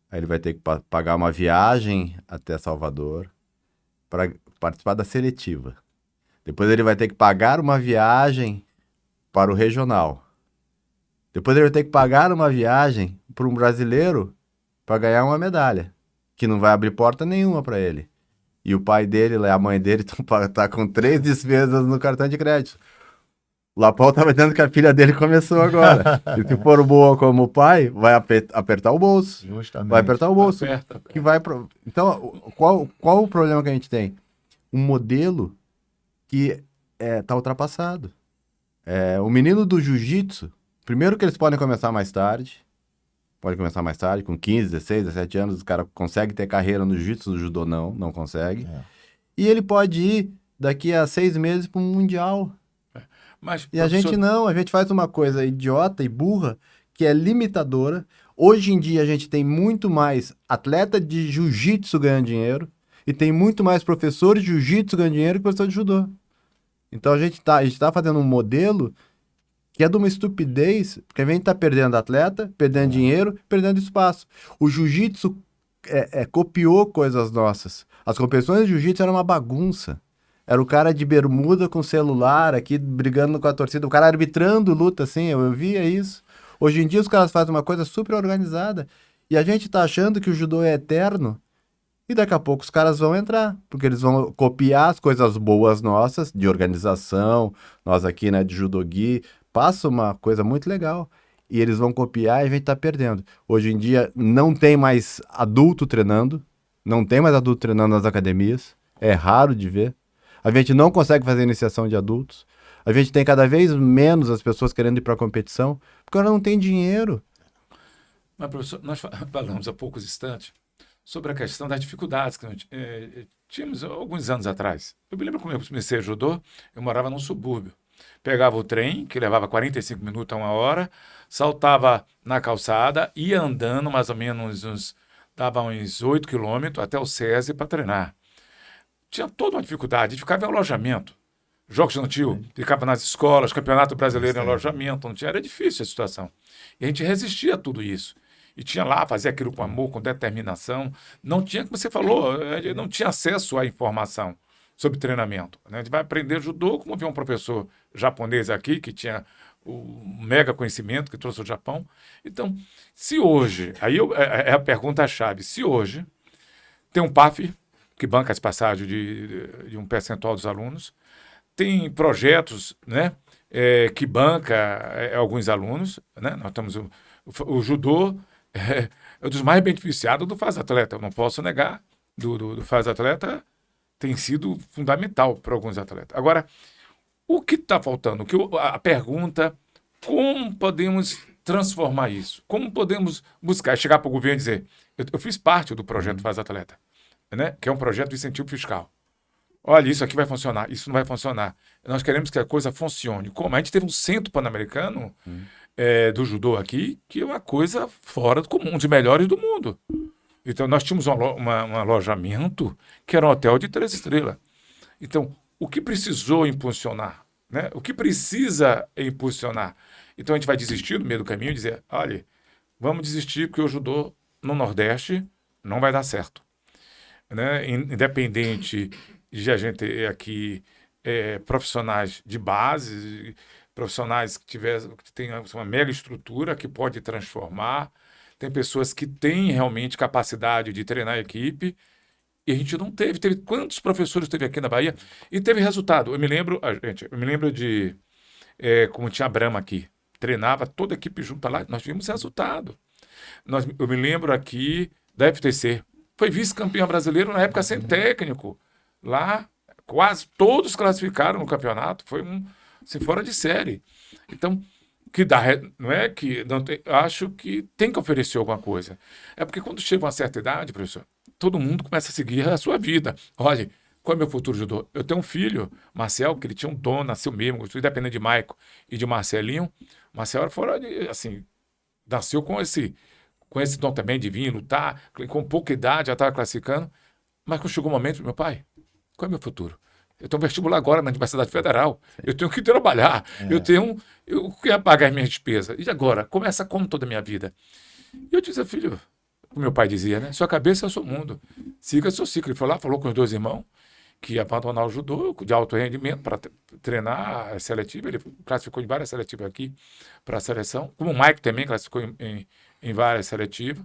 Speaker 4: Aí ele vai ter que pagar uma viagem até Salvador para participar da seletiva. Depois ele vai ter que pagar uma viagem para o regional. Depois ele vai ter que pagar uma viagem para um brasileiro para ganhar uma medalha, que não vai abrir porta nenhuma para ele. E o pai dele, a mãe dele, tá com 3 despesas no cartão de crédito. O Lapão estava dizendo que a filha dele começou agora. E se for boa como pai, vai apertar o bolso.
Speaker 3: Justamente.
Speaker 4: Vai apertar o bolso.
Speaker 1: Aperta.
Speaker 4: Que vai pro... Então, qual o problema que a gente tem? Um modelo que tá ultrapassado. O menino do jiu-jitsu, primeiro que eles podem começar mais tarde, com 15, 16, 17 anos, o cara consegue ter carreira no jiu-jitsu, no judô não consegue. E ele pode ir daqui a 6 meses para um mundial.
Speaker 1: Mas,
Speaker 4: E a gente não, a gente faz uma coisa idiota e burra, que é limitadora. Hoje em dia a gente tem muito mais atleta de jiu-jitsu ganhando dinheiro e tem muito mais professores de jiu-jitsu ganhando dinheiro que professor de judô. Então a gente tá fazendo um modelo que é de uma estupidez, porque a gente tá perdendo atleta, perdendo dinheiro, perdendo espaço. O jiu-jitsu copiou coisas nossas. As competições de jiu-jitsu eram uma bagunça. Era o cara de bermuda com celular aqui, brigando com a torcida. O cara arbitrando luta, assim, eu via isso. Hoje em dia os caras fazem uma coisa super organizada. E a gente tá achando que o judô é eterno. E daqui a pouco os caras vão entrar. Porque eles vão copiar as coisas boas nossas, de organização. Nós aqui, né, de judogi. Passa uma coisa muito legal. E eles vão copiar e a gente tá perdendo. Hoje em dia não tem mais adulto treinando. Não tem mais adulto treinando nas academias. É raro de ver. A gente não consegue fazer iniciação de adultos. A gente tem cada vez menos as pessoas querendo ir para a competição, porque ela não tem dinheiro.
Speaker 1: Mas, professor, nós falamos há poucos instantes sobre a questão das dificuldades que nós tínhamos alguns anos atrás. Eu me lembro quando eu comecei a judô, eu morava num subúrbio. Pegava o trem, que levava 45 minutos a 1 hora, saltava na calçada, ia andando mais ou menos dava uns 8 quilômetros até o SESI para treinar. Tinha toda uma dificuldade, a gente ficava em alojamento. Jogos estudantil, ficava nas escolas, campeonato brasileiro em alojamento, não tinha, era difícil a situação. E a gente resistia a tudo isso. E tinha lá, fazia aquilo com amor, com determinação. Não tinha, como você falou, não tinha acesso à informação sobre treinamento. Né? A gente vai aprender judô, como viu um professor japonês aqui, que tinha o mega conhecimento que trouxe o Japão. Então, se hoje, aí é a pergunta-chave, se hoje tem um PAF, que banca as passagens de um percentual dos alunos, tem projetos, né, que banca alguns alunos, né? Nós temos o judô, é um dos mais beneficiados do Faz Atleta, eu não posso negar, do Faz Atleta tem sido fundamental para alguns atletas. Agora, o que está faltando? A pergunta, como podemos transformar isso? Como podemos buscar, chegar para o governo e dizer, eu fiz parte do projeto Faz Atleta, né? Que é um projeto de incentivo fiscal. Olha, isso aqui vai funcionar, isso não vai funcionar. Nós queremos que a coisa funcione. Como? A gente teve um centro pan-americano do judô aqui, que é uma coisa fora do comum, um dos melhores do mundo. Então, nós tínhamos um alojamento que era um hotel de 3 estrelas. Então, o que precisou impulsionar? Né? O que precisa impulsionar? Então, a gente vai desistir no meio do caminho e dizer, olha, vamos desistir porque o judô no Nordeste não vai dar certo. Né? Independente de a gente ter aqui profissionais de base, profissionais que tenham uma mega estrutura que pode transformar, tem pessoas que têm realmente capacidade de treinar a equipe, e a gente não teve. Teve quantos professores teve aqui na Bahia? E teve resultado. Eu me lembro de como tinha a Brahma aqui, treinava toda a equipe junto lá, nós tivemos resultado. Eu me lembro aqui da FTC. Foi vice-campeão brasileiro na época sem técnico. Lá, quase todos classificaram no campeonato. Foi assim, fora de série. Então, que dá, não é que não tem, acho que tem que oferecer alguma coisa. É porque quando chega uma certa idade, professor, todo mundo começa a seguir a sua vida. Olha, qual é o meu futuro judô? Eu tenho um filho, Marcel, que ele tinha um dom, nasceu mesmo, independente de Maico e de Marcelinho. Marcel era fora de, assim, nasceu com esse dom também divino, tá? Com pouca idade já estava classificando. Mas quando chegou o momento, meu pai, qual é o meu futuro? Eu tenho um vestibular agora na Universidade Federal. Eu tenho que trabalhar. Eu quero pagar as minhas despesas. E agora? Começa como toda a minha vida? E eu disse, filho, o meu pai dizia, né? Sua cabeça é o seu mundo. Siga seu ciclo. Ele foi lá, falou com os 2 irmãos que ia abandonar o judô de alto rendimento para treinar a seletiva. Ele classificou em várias seletivas aqui para a seleção. Como o Mike também classificou em várias seletivas,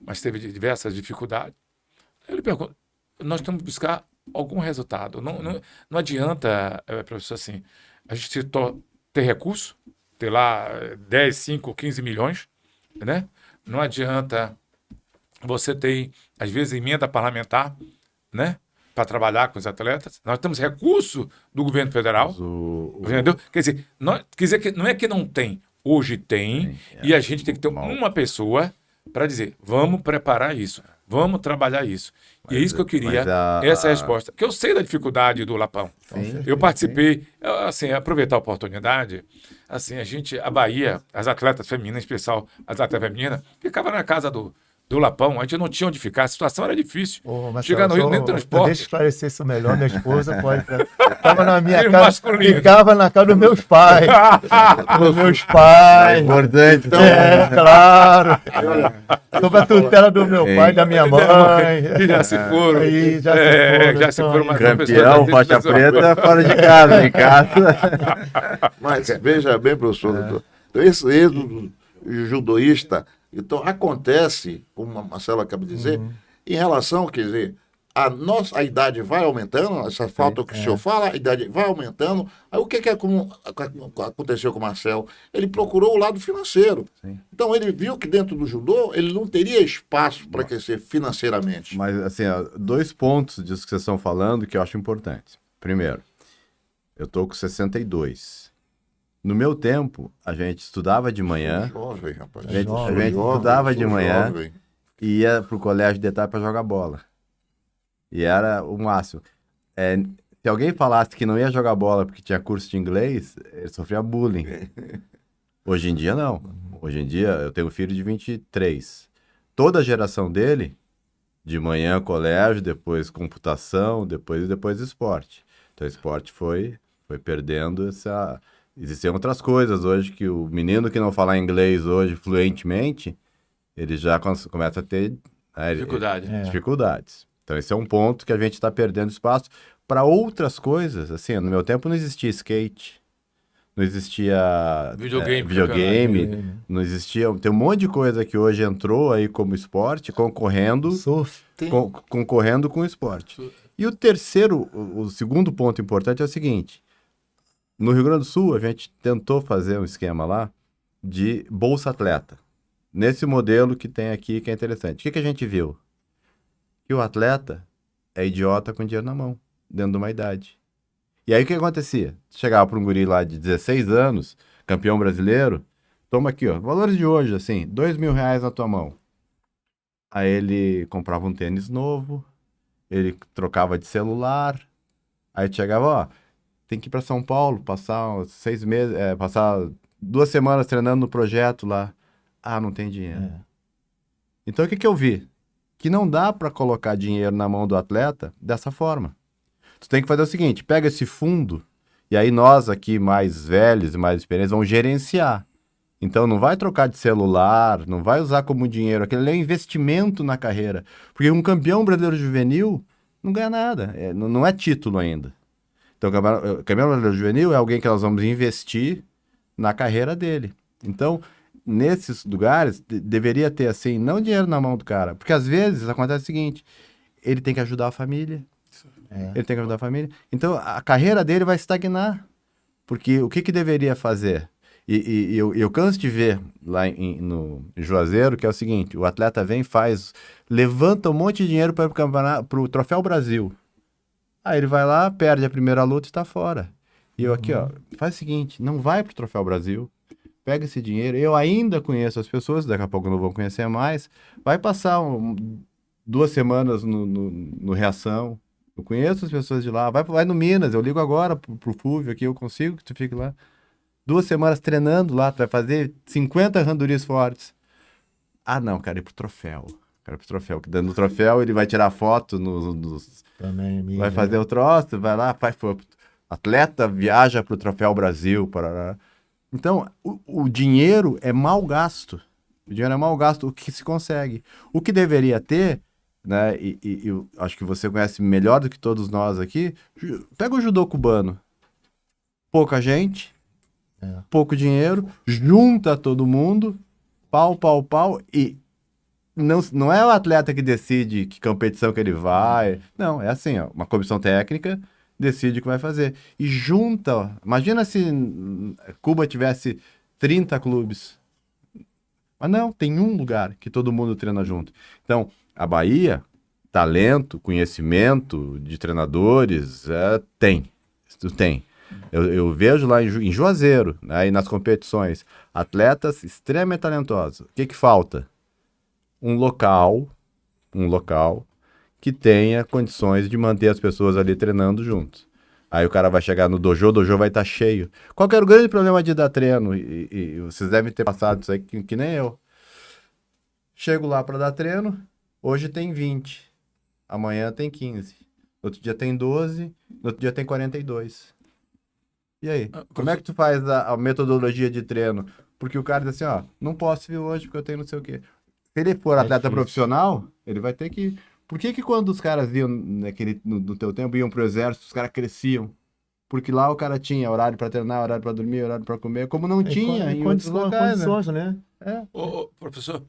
Speaker 1: mas teve diversas dificuldades. Ele pergunta, nós temos que buscar algum resultado. Não adianta, professor, assim, a gente ter recurso, ter lá 10, 5, 15 milhões, né? Não adianta você ter, às vezes, emenda parlamentar, né? Para trabalhar com os atletas. Nós temos recurso do governo federal, entendeu? Quer dizer que não é que não tem, hoje tem, e a gente tem que ter uma pessoa para dizer, vamos preparar isso, vamos trabalhar isso. E é isso que eu queria, essa resposta. Que eu sei da dificuldade do Lapão.
Speaker 3: Sim.
Speaker 1: Eu participei, assim, aproveitar a oportunidade, assim, a Bahia, as atletas femininas, em especial as atletas femininas, ficava na casa do Lapão, a gente não tinha onde ficar, a situação era difícil. Chegar no Rio, nem transporte.
Speaker 3: Deixa eu esclarecer isso melhor, minha esposa pode... Ficava na minha
Speaker 1: Filho
Speaker 3: casa,
Speaker 1: masculino.
Speaker 3: ficava na casa dos meus pais. Dos meus pais.
Speaker 4: Importante. Então,
Speaker 3: Claro. Sob a tutela do meu pai e da minha mãe.
Speaker 1: Que já se foram.
Speaker 3: Aí, já se foram,
Speaker 1: já se foram, mas
Speaker 4: campeão, faixa preta, fora de casa, em casa.
Speaker 2: Mas veja bem, professor, doutor, então, esse êxodo judoísta, então, acontece, como a Marcela acaba de dizer, em relação, quer dizer, a idade vai aumentando, essa falta que o senhor fala, a idade vai aumentando. Aí o que aconteceu com o Marcel? Ele procurou o lado financeiro.
Speaker 4: Sim.
Speaker 2: Então, ele viu que dentro do judô, ele não teria espaço para crescer financeiramente.
Speaker 4: Mas, assim, 2 pontos disso que vocês estão falando que eu acho importantes. Primeiro, eu estou com 62. No meu tempo, a gente estudava de manhã.
Speaker 2: Jovem, rapaz.
Speaker 4: A gente
Speaker 2: Jovem,
Speaker 4: estudava de
Speaker 2: sou
Speaker 4: manhã
Speaker 2: jovem.
Speaker 4: e ia pro colégio de tarde para jogar bola. E era o máximo. Se alguém falasse que não ia jogar bola porque tinha curso de inglês, ele sofria bullying. Hoje em dia, não. Hoje em dia, eu tenho um filho de 23. Toda a geração dele, de manhã colégio, depois computação, depois esporte. Então, o esporte foi perdendo essa... Existem outras coisas hoje que o menino que não fala inglês hoje fluentemente, ele já começa a ter dificuldades. Então, esse é um ponto que a gente está perdendo espaço para outras coisas. Assim, no meu tempo não existia skate, não existia videogame, não existia... Tem um monte de coisa que hoje entrou aí como esporte, concorrendo com o esporte. E o segundo ponto importante é o seguinte... No Rio Grande do Sul, a gente tentou fazer um esquema lá de Bolsa Atleta. Nesse modelo que tem aqui, que é interessante. O que a gente viu? Que o atleta é idiota com dinheiro na mão, dentro de uma idade. E aí o que acontecia? Chegava para um guri lá de 16 anos, campeão brasileiro, toma aqui, ó, valores de hoje, assim, R$2.000 na tua mão. Aí ele comprava um tênis novo, ele trocava de celular, aí chegava, ó, tem que ir para São Paulo, passar 6 meses, passar 2 semanas treinando no projeto lá. Ah, não tem dinheiro. Então, o que eu vi? Que não dá para colocar dinheiro na mão do atleta dessa forma. Tu tem que fazer o seguinte, pega esse fundo, e aí nós aqui, mais velhos e mais experientes, vamos gerenciar. Então, não vai trocar de celular, não vai usar como dinheiro. Aquele é um investimento na carreira. Porque um campeão brasileiro juvenil não ganha nada. Não é título ainda. Então, o campeão brasileiro juvenil é alguém que nós vamos investir na carreira dele. Então, nesses lugares, deveria ter, assim, não dinheiro na mão do cara. Porque, às vezes, acontece o seguinte, ele tem que ajudar a família. Ele tem que ajudar a família. Então, a carreira dele vai estagnar. Porque o que deveria fazer? Eu canso de ver lá no Juazeiro, que é o seguinte, o atleta vem, levanta um monte de dinheiro para pro Troféu Brasil. Aí ele vai lá, perde a primeira luta e tá fora. E eu aqui, ó, faz o seguinte, não vai pro Troféu Brasil, pega esse dinheiro, eu ainda conheço as pessoas, daqui a pouco não vou conhecer mais, vai passar 2 semanas no Reação, eu conheço as pessoas de lá, vai no Minas, eu ligo agora pro Fúvio aqui, eu consigo que tu fique lá. 2 semanas treinando lá, tu vai fazer 50 randurias fortes. Ah, não, cara, ir pro troféu. Cara, pro troféu. Que dando o troféu, ele vai tirar foto
Speaker 3: Também, mídia,
Speaker 4: vai fazer o troço, vai lá, atleta viaja pro Troféu Brasil. Parará. Então, o dinheiro é mal gasto. O dinheiro é mal gasto, o que se consegue. O que deveria ter, né, e eu acho que você conhece melhor do que todos nós aqui, pega o judô cubano. Pouca gente, pouco dinheiro, junta todo mundo, pau, e não é o atleta que decide que competição que ele vai, não, é assim, ó, uma comissão técnica decide o que vai fazer, e junta, ó, imagina se Cuba tivesse 30 clubes, mas não, tem um lugar que todo mundo treina junto. Então, a Bahia, talento, conhecimento de treinadores, tem. Eu vejo lá em Juazeiro, aí nas competições, atletas extremamente talentosos. O que falta? Um local que tenha condições de manter as pessoas ali treinando juntos. Aí o cara vai chegar no dojo, o dojo vai estar cheio. Qual que era o grande problema de dar treino? E vocês devem ter passado isso aí que nem eu. Chego lá para dar treino, hoje tem 20, amanhã tem 15, no outro dia tem 12, no outro dia tem 42. E aí? Como é que tu faz a metodologia de treino? Porque o cara diz assim, ó, não posso vir hoje porque eu tenho não sei o quê. Se ele for atleta profissional, ele vai ter que... Por que quando os caras iam, no teu tempo, iam pro exército, os caras cresciam? Porque lá o cara tinha horário para treinar, horário para dormir, horário para comer, como não tinha em outros locais,
Speaker 3: né?
Speaker 1: Ô, professor,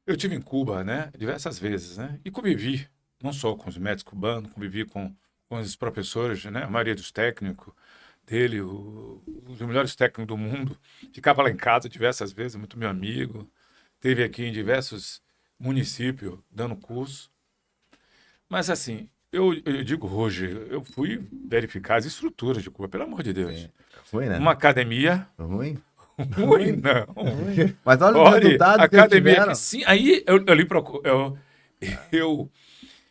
Speaker 1: eu tive em Cuba, né, diversas vezes, né, e convivi, não só com os médicos cubanos, convivi com os professores, né, a maioria dos técnicos dele, os melhores técnicos do mundo, ficava lá em casa diversas vezes, muito meu amigo, esteve aqui em diversos municípios dando curso, mas assim, eu digo hoje, eu fui verificar as estruturas de Cuba, pelo amor de Deus.
Speaker 4: Ruim, né?
Speaker 1: Uma academia...
Speaker 4: Ruim?
Speaker 1: Ruim, não.
Speaker 4: Mas olha o resultado que eles
Speaker 1: academia,
Speaker 4: tiveram.
Speaker 1: sim, aí eu li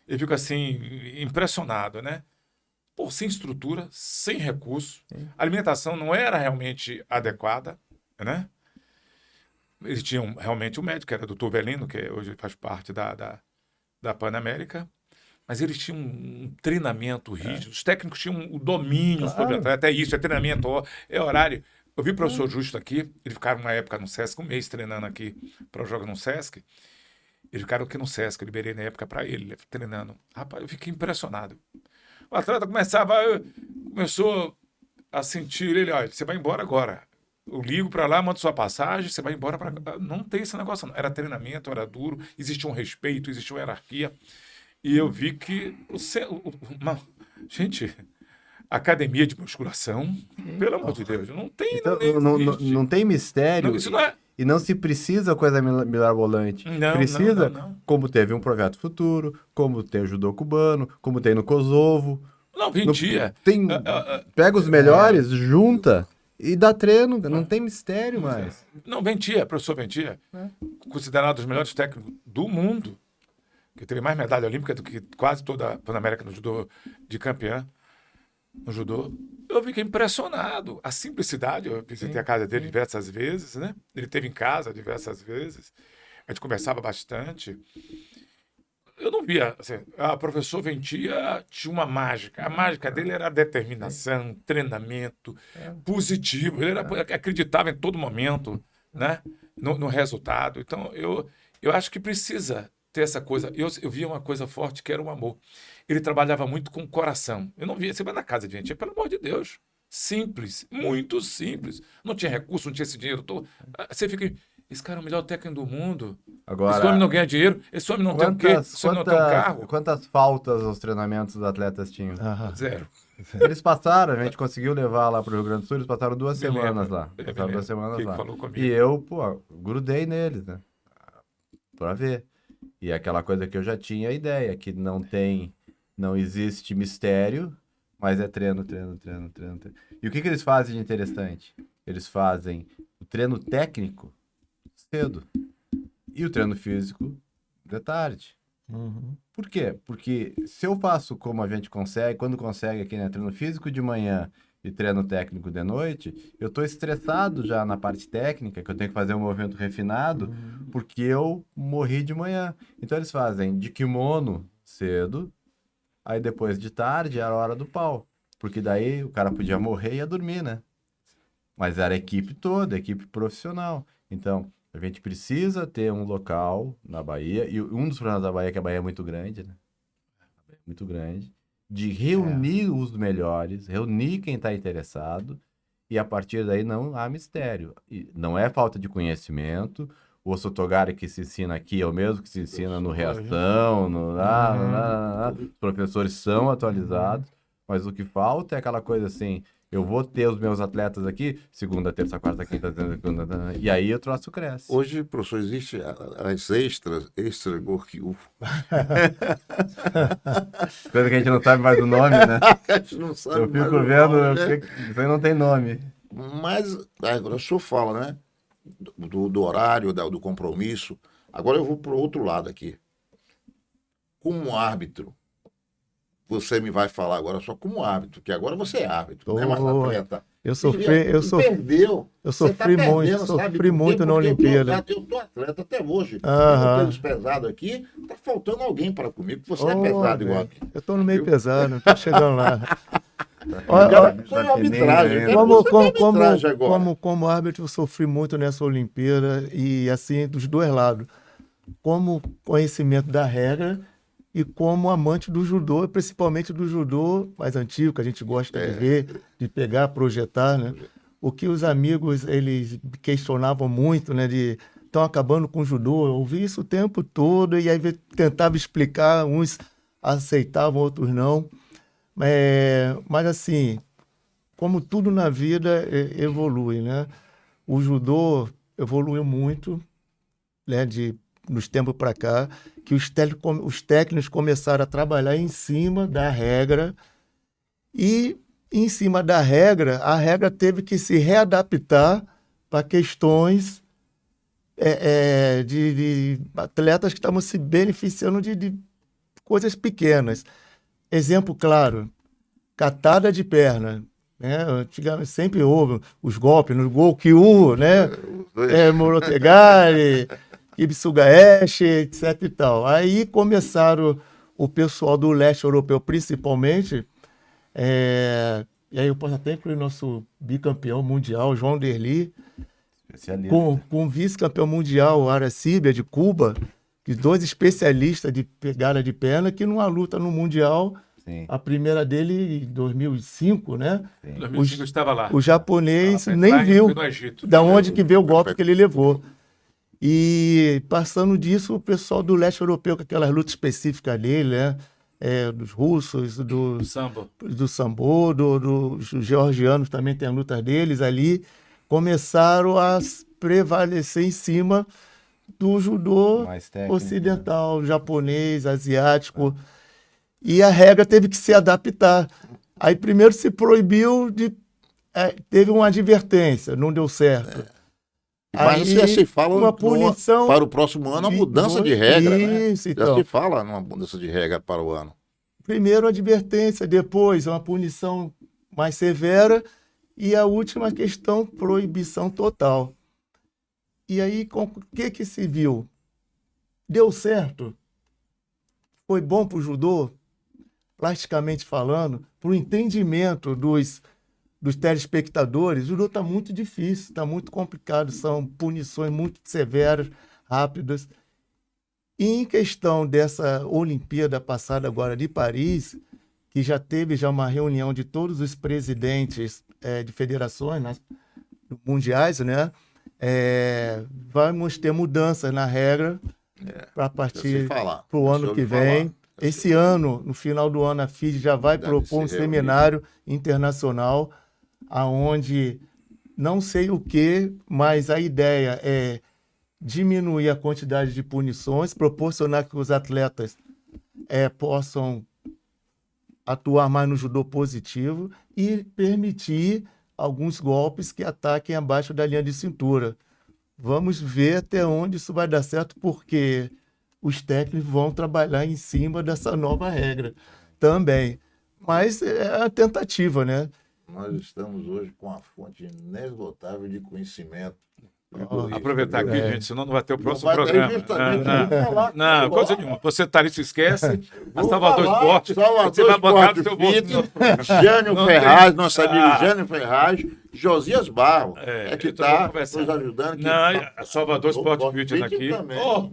Speaker 1: eu fico assim, impressionado, né? Pô, sem estrutura, sem recurso, a alimentação não era realmente adequada, né? Eles tinham realmente um médico, que era o Dr. Velino, que hoje faz parte da Panamérica, mas eles tinham um treinamento rígido, os técnicos tinham o domínio sobre até isso, é treinamento, é horário. Eu vi o professor Justo aqui, eles ficaram uma época no Sesc, um mês treinando aqui para os jogos no Sesc. Eles ficaram aqui no Sesc, eu liberei na época para ele, treinando. Rapaz, eu fiquei impressionado. O atleta começou a sentir ele, olha, você vai embora agora. Eu ligo para lá, mando sua passagem, você vai embora para cá. Não tem esse negócio, não. Era treinamento, era duro, existia um respeito, existia uma hierarquia. E eu vi que gente, academia de musculação, pelo amor de Deus, não tem,
Speaker 4: então,
Speaker 1: existe.
Speaker 4: não tem mistério.
Speaker 1: Não, isso não é.
Speaker 4: E não se precisa coisa mirabolante.
Speaker 1: Não,
Speaker 4: precisa,
Speaker 1: não.
Speaker 4: como teve um Projeto Futuro, como tem o judô cubano, como tem no Kosovo.
Speaker 1: Não, vendia.
Speaker 4: Pega os melhores, junta e dá treino. Não tem mistério mais.
Speaker 1: Não, Ventia, professor Ventia, considerado um dos melhores técnicos do mundo, que teve mais medalha olímpica do que quase toda a Panamérica no judô de campeã, no judô. Eu fiquei impressionado. A simplicidade, eu visitei a casa dele diversas vezes, né? Ele esteve em casa diversas vezes. A gente conversava bastante. Eu não via, assim, a professor Ventia tinha uma mágica. A mágica dele era a determinação, treinamento, positivo. Ele acreditava em todo momento, né? No resultado. Então, eu acho que precisa ter essa coisa. Eu via uma coisa forte que era o amor. Ele trabalhava muito com o coração. Eu não via, você vai na casa de Ventia, pelo amor de Deus. Simples, muito simples. Não tinha recurso, não tinha esse dinheiro todo. Você fica... esse cara é o melhor técnico do mundo. Esse
Speaker 4: Agora,
Speaker 1: homem não ganha dinheiro, esse homem não tem o quê? Esse homem não tem um carro.
Speaker 4: quantas faltas os treinamentos dos atletas tinham?
Speaker 3: Aham.
Speaker 1: Zero.
Speaker 4: Eles passaram, a gente conseguiu levar lá pro Rio Grande do Sul, eles passaram 2
Speaker 1: Me
Speaker 4: semanas
Speaker 1: lembro,
Speaker 4: lá.
Speaker 1: me
Speaker 4: Passaram 2
Speaker 1: lembro.
Speaker 4: semanas
Speaker 1: Kiko
Speaker 4: lá.
Speaker 1: falou comigo.
Speaker 4: E eu, pô, grudei neles, né? Pra ver. E aquela coisa que eu já tinha a ideia, que não existe mistério, mas é treino. E o que eles fazem de interessante? Eles fazem o treino técnico cedo e o treino físico de tarde.
Speaker 3: Uhum.
Speaker 4: Por quê? Porque se eu faço como a gente consegue, quando consegue aqui, né, treino físico de manhã e treino técnico de noite, eu tô estressado já na parte técnica, que eu tenho que fazer um movimento refinado, porque eu morri de manhã. Então eles fazem de kimono cedo, aí depois de tarde era a hora do pau. Porque daí o cara podia morrer e ia dormir, né? Mas era a equipe toda, a equipe profissional. Então, a gente precisa ter um local na Bahia, e um dos problemas da Bahia é que a Bahia é muito grande, né? Muito grande, de reunir os melhores, reunir quem está interessado, e a partir daí não há mistério. E não é falta de conhecimento. O Sotogari que se ensina aqui é o mesmo que se ensina no Reação, os professores são atualizados, mas o que falta é aquela coisa assim, eu vou ter os meus atletas aqui, segunda, terça, quarta, quinta, segunda, e aí o troço cresce.
Speaker 2: Hoje, professor, existe as extra work.
Speaker 4: Coisa que a gente não sabe mais o nome, né?
Speaker 2: A gente não sabe
Speaker 4: Eu
Speaker 2: mais
Speaker 4: fico
Speaker 2: o
Speaker 4: vendo,
Speaker 2: nome, né?
Speaker 4: isso aí não tem nome.
Speaker 2: Mas agora o senhor fala, né? Do horário, do compromisso. Agora eu vou para o outro lado aqui. Como árbitro, você me vai falar agora só como árbitro, que agora você é árbitro, não é mais
Speaker 3: Tô.
Speaker 2: atleta.
Speaker 3: Eu
Speaker 2: E
Speaker 3: sofri
Speaker 2: perdeu.
Speaker 3: eu
Speaker 2: Você tá
Speaker 3: sofri muito,
Speaker 2: perdendo, sabe
Speaker 3: sofri
Speaker 2: por quê?
Speaker 3: muito na
Speaker 2: Porque
Speaker 3: Olimpíada.
Speaker 2: Eu tô atleta até hoje.
Speaker 3: Aham.
Speaker 2: Eu peso pesado aqui, tá faltando alguém para comigo. Você é
Speaker 3: Ô,
Speaker 2: pesado igual a
Speaker 3: velho,
Speaker 2: mim.
Speaker 3: eu tô no meio
Speaker 2: Viu?
Speaker 3: pesado, tô chegando lá. Ó,
Speaker 2: Eu
Speaker 3: ó,
Speaker 2: quero só em arbitragem. Eu quero
Speaker 3: como,
Speaker 2: você pra
Speaker 3: como,
Speaker 2: arbitragem agora.
Speaker 3: como árbitro, eu sofri muito nessa Olimpíada e assim, dos dois lados. Como conhecimento da regra e como amante do judô, principalmente do judô mais antigo, que a gente gosta de ver, de pegar, projetar, né? O que os amigos, eles questionavam muito, né? De estão acabando com o judô. Eu ouvi isso o tempo todo e aí tentava explicar, uns aceitavam, outros não. Mas assim, como tudo na vida evolui, né? O judô evoluiu muito, né? Nos tempos para cá, que os técnicos começaram a trabalhar em cima da regra e em cima da regra, a regra teve que se readaptar para questões de atletas que estavam se beneficiando de coisas pequenas. Exemplo claro, catada de perna, né? Antigamente sempre houve os golpes no gol Kyu, né? Morotegari, Kibisugaeshi, etc e tal. Aí começaram o pessoal do leste europeu, principalmente, e aí eu posso até incluir nosso bicampeão mundial, João Derli,
Speaker 4: Especialista.
Speaker 3: com o vice-campeão mundial, Aracíbia, de Cuba, que dois especialistas de pegada de perna, que numa luta no Mundial,
Speaker 4: Sim,
Speaker 3: a primeira dele em 2005, né?
Speaker 4: sim.
Speaker 1: Em 2005 eu estava lá.
Speaker 3: O japonês
Speaker 1: Foi
Speaker 3: nem viu
Speaker 1: Foi no Egito.
Speaker 3: da onde que veio o golpe que ele levou. E passando disso, o pessoal do leste europeu, com aquelas lutas específicas dele, né? Dos russos,
Speaker 1: O samba.
Speaker 3: do sambo, dos georgianos também tem as lutas deles ali, começaram a prevalecer em cima do judô
Speaker 4: Mais técnico,
Speaker 3: ocidental, japonês, asiático. E a regra teve que se adaptar. Aí primeiro se proibiu teve uma advertência, não deu certo.
Speaker 2: Mas
Speaker 3: Aí,
Speaker 2: já se fala
Speaker 3: uma punição
Speaker 2: para o próximo ano a mudança de regra, né?
Speaker 3: Isso,
Speaker 2: Já
Speaker 3: então.
Speaker 2: se fala numa mudança de regra para o ano.
Speaker 3: Primeiro a advertência, depois uma punição mais severa e a última questão, proibição total. E aí, com o que se viu? Deu certo? Foi bom para o judô? Plasticamente falando, para o entendimento dos telespectadores, o judô está muito difícil, está muito complicado, são punições muito severas, rápidas. E em questão dessa Olimpíada passada agora de Paris, que já teve uma reunião de todos os presidentes de federações mundiais, né? Vamos ter mudanças na regra para
Speaker 2: Eu sei
Speaker 3: partir
Speaker 2: falar.
Speaker 3: para o
Speaker 2: Eu
Speaker 3: ano
Speaker 2: sei
Speaker 3: que
Speaker 2: falar.
Speaker 3: vem. Esse ano, no final do ano, a FIDE já vai
Speaker 2: Deve
Speaker 3: propor um
Speaker 2: se reunir.
Speaker 3: seminário internacional, aonde não sei o que, mas a ideia é diminuir a quantidade de punições, proporcionar que os atletas possam atuar mais no judô positivo e permitir alguns golpes que ataquem abaixo da linha de cintura. Vamos ver até onde isso vai dar certo, porque os técnicos vão trabalhar em cima dessa nova regra também. Mas é a tentativa, né?
Speaker 2: Nós estamos hoje com uma fonte inesgotável de conhecimento.
Speaker 1: Aproveitar aqui, gente, senão não vai ter o próximo
Speaker 2: vai ter
Speaker 1: programa.
Speaker 2: justamente, eu vou falar
Speaker 1: Não,
Speaker 2: agora.
Speaker 1: coisa nenhuma. Você tá ali, se esquece. A
Speaker 2: Vou
Speaker 1: Salvador
Speaker 2: falar,
Speaker 1: Esporte,
Speaker 2: Salvador
Speaker 1: você vai botar no
Speaker 2: Esporte
Speaker 1: seu bolso.
Speaker 2: Fitness, Jânio
Speaker 1: Não
Speaker 2: Ferraz, nosso amigo
Speaker 1: Ah.
Speaker 2: Jânio Ferraz, Josias Barro, que
Speaker 1: então vamos
Speaker 2: está
Speaker 1: conversar.
Speaker 2: nos ajudando. Que
Speaker 1: Não, a Salvador Esporte
Speaker 2: Sport
Speaker 1: Fitness aqui.
Speaker 2: também.
Speaker 1: Oh,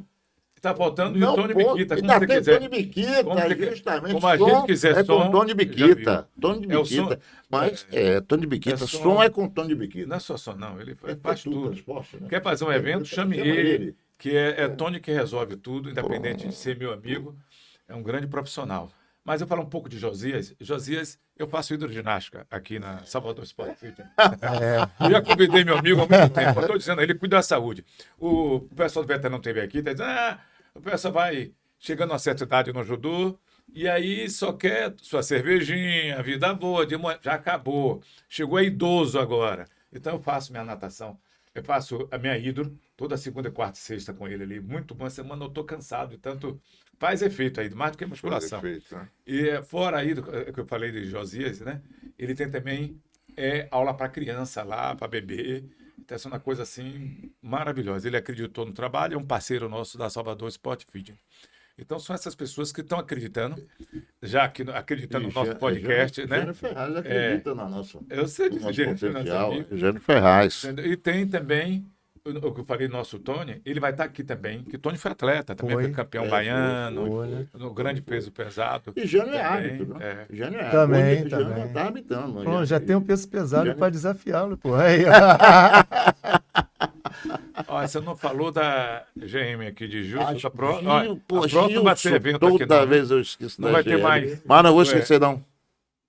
Speaker 1: tá faltando e o
Speaker 2: Não,
Speaker 1: Tony
Speaker 2: pô,
Speaker 1: Biquita, como
Speaker 2: ainda
Speaker 1: você
Speaker 2: tem
Speaker 1: quiser.
Speaker 2: Tony Biquita,
Speaker 1: Como você-
Speaker 2: justamente.
Speaker 1: como a gente
Speaker 2: som
Speaker 1: quiser
Speaker 2: é
Speaker 1: som,
Speaker 2: com Tony
Speaker 1: já
Speaker 2: Biquita. Tony
Speaker 1: É o
Speaker 2: Biquita.
Speaker 1: som-
Speaker 2: Mas, Tony Biquita.
Speaker 1: é som-
Speaker 2: Som é com Tony Biquita.
Speaker 1: Não é só não, ele
Speaker 2: É
Speaker 1: faz tudo.
Speaker 2: transporte, né?
Speaker 1: Quer fazer um evento, chame
Speaker 2: Chama
Speaker 1: ele, que é Tony que resolve tudo, independente de ser meu amigo. É um grande profissional. Mas eu falo um pouco de Josias. Josias, eu faço hidroginástica aqui na Salvador Sport Fitness. Eu já convidei meu amigo há muito tempo. Eu estou dizendo, ele cuida da saúde. O pessoal do veterano teve aqui, está dizendo, o pessoal vai chegando a uma certa idade no judô, e aí só quer sua cervejinha, vida boa, já acabou. Chegou a idoso agora. Então eu faço minha natação. Eu faço a minha hidro toda segunda, quarta e sexta com ele ali. Muito bom. Semana eu estou cansado, e tanto faz efeito aí, mais do que musculação.
Speaker 2: Perfeito, né?
Speaker 1: E fora aí, que eu falei de Josias, né? Ele tem também aula para criança lá, para bebê. Então, essa é uma coisa assim maravilhosa. Ele acreditou no trabalho, é um parceiro nosso da Salvador Sport Fitness. Então, são essas pessoas que estão acreditando, já que acreditando no nosso podcast, né?
Speaker 2: Jânio Ferraz acredita na nossa,
Speaker 1: Eu sei
Speaker 2: no
Speaker 1: disso,
Speaker 2: nosso
Speaker 1: gente,
Speaker 2: potencial.
Speaker 1: nosso amigo.
Speaker 2: Jânio Ferraz.
Speaker 1: E tem também o que eu falei, nosso Tony, ele vai estar aqui também, que Tony foi atleta, também foi campeão baiano,
Speaker 3: foi, né?
Speaker 1: no grande peso pesado.
Speaker 2: E Jânio é
Speaker 1: Também,
Speaker 2: árbitro, né?
Speaker 1: é.
Speaker 2: Jânio é
Speaker 3: Também,
Speaker 2: árbitro. Jânio
Speaker 3: também.
Speaker 2: já tá arbitrando.
Speaker 3: Pô,
Speaker 2: Jânio.
Speaker 3: já tem um peso pesado
Speaker 2: Jânio-
Speaker 3: para desafiá-lo, pô. Aí,
Speaker 1: Ó, você não falou da GM aqui de Justo,
Speaker 2: Acho
Speaker 1: da Pro...
Speaker 2: Gil,
Speaker 1: ó,
Speaker 2: pô,
Speaker 1: a próxima vai ter
Speaker 2: Gilson,
Speaker 1: evento aqui,
Speaker 2: toda
Speaker 1: não.
Speaker 2: vez eu esqueço
Speaker 1: Não
Speaker 2: da
Speaker 1: vai ter
Speaker 2: GM.
Speaker 1: mais.
Speaker 2: Mas não vou
Speaker 1: Ué.
Speaker 2: esquecer, não.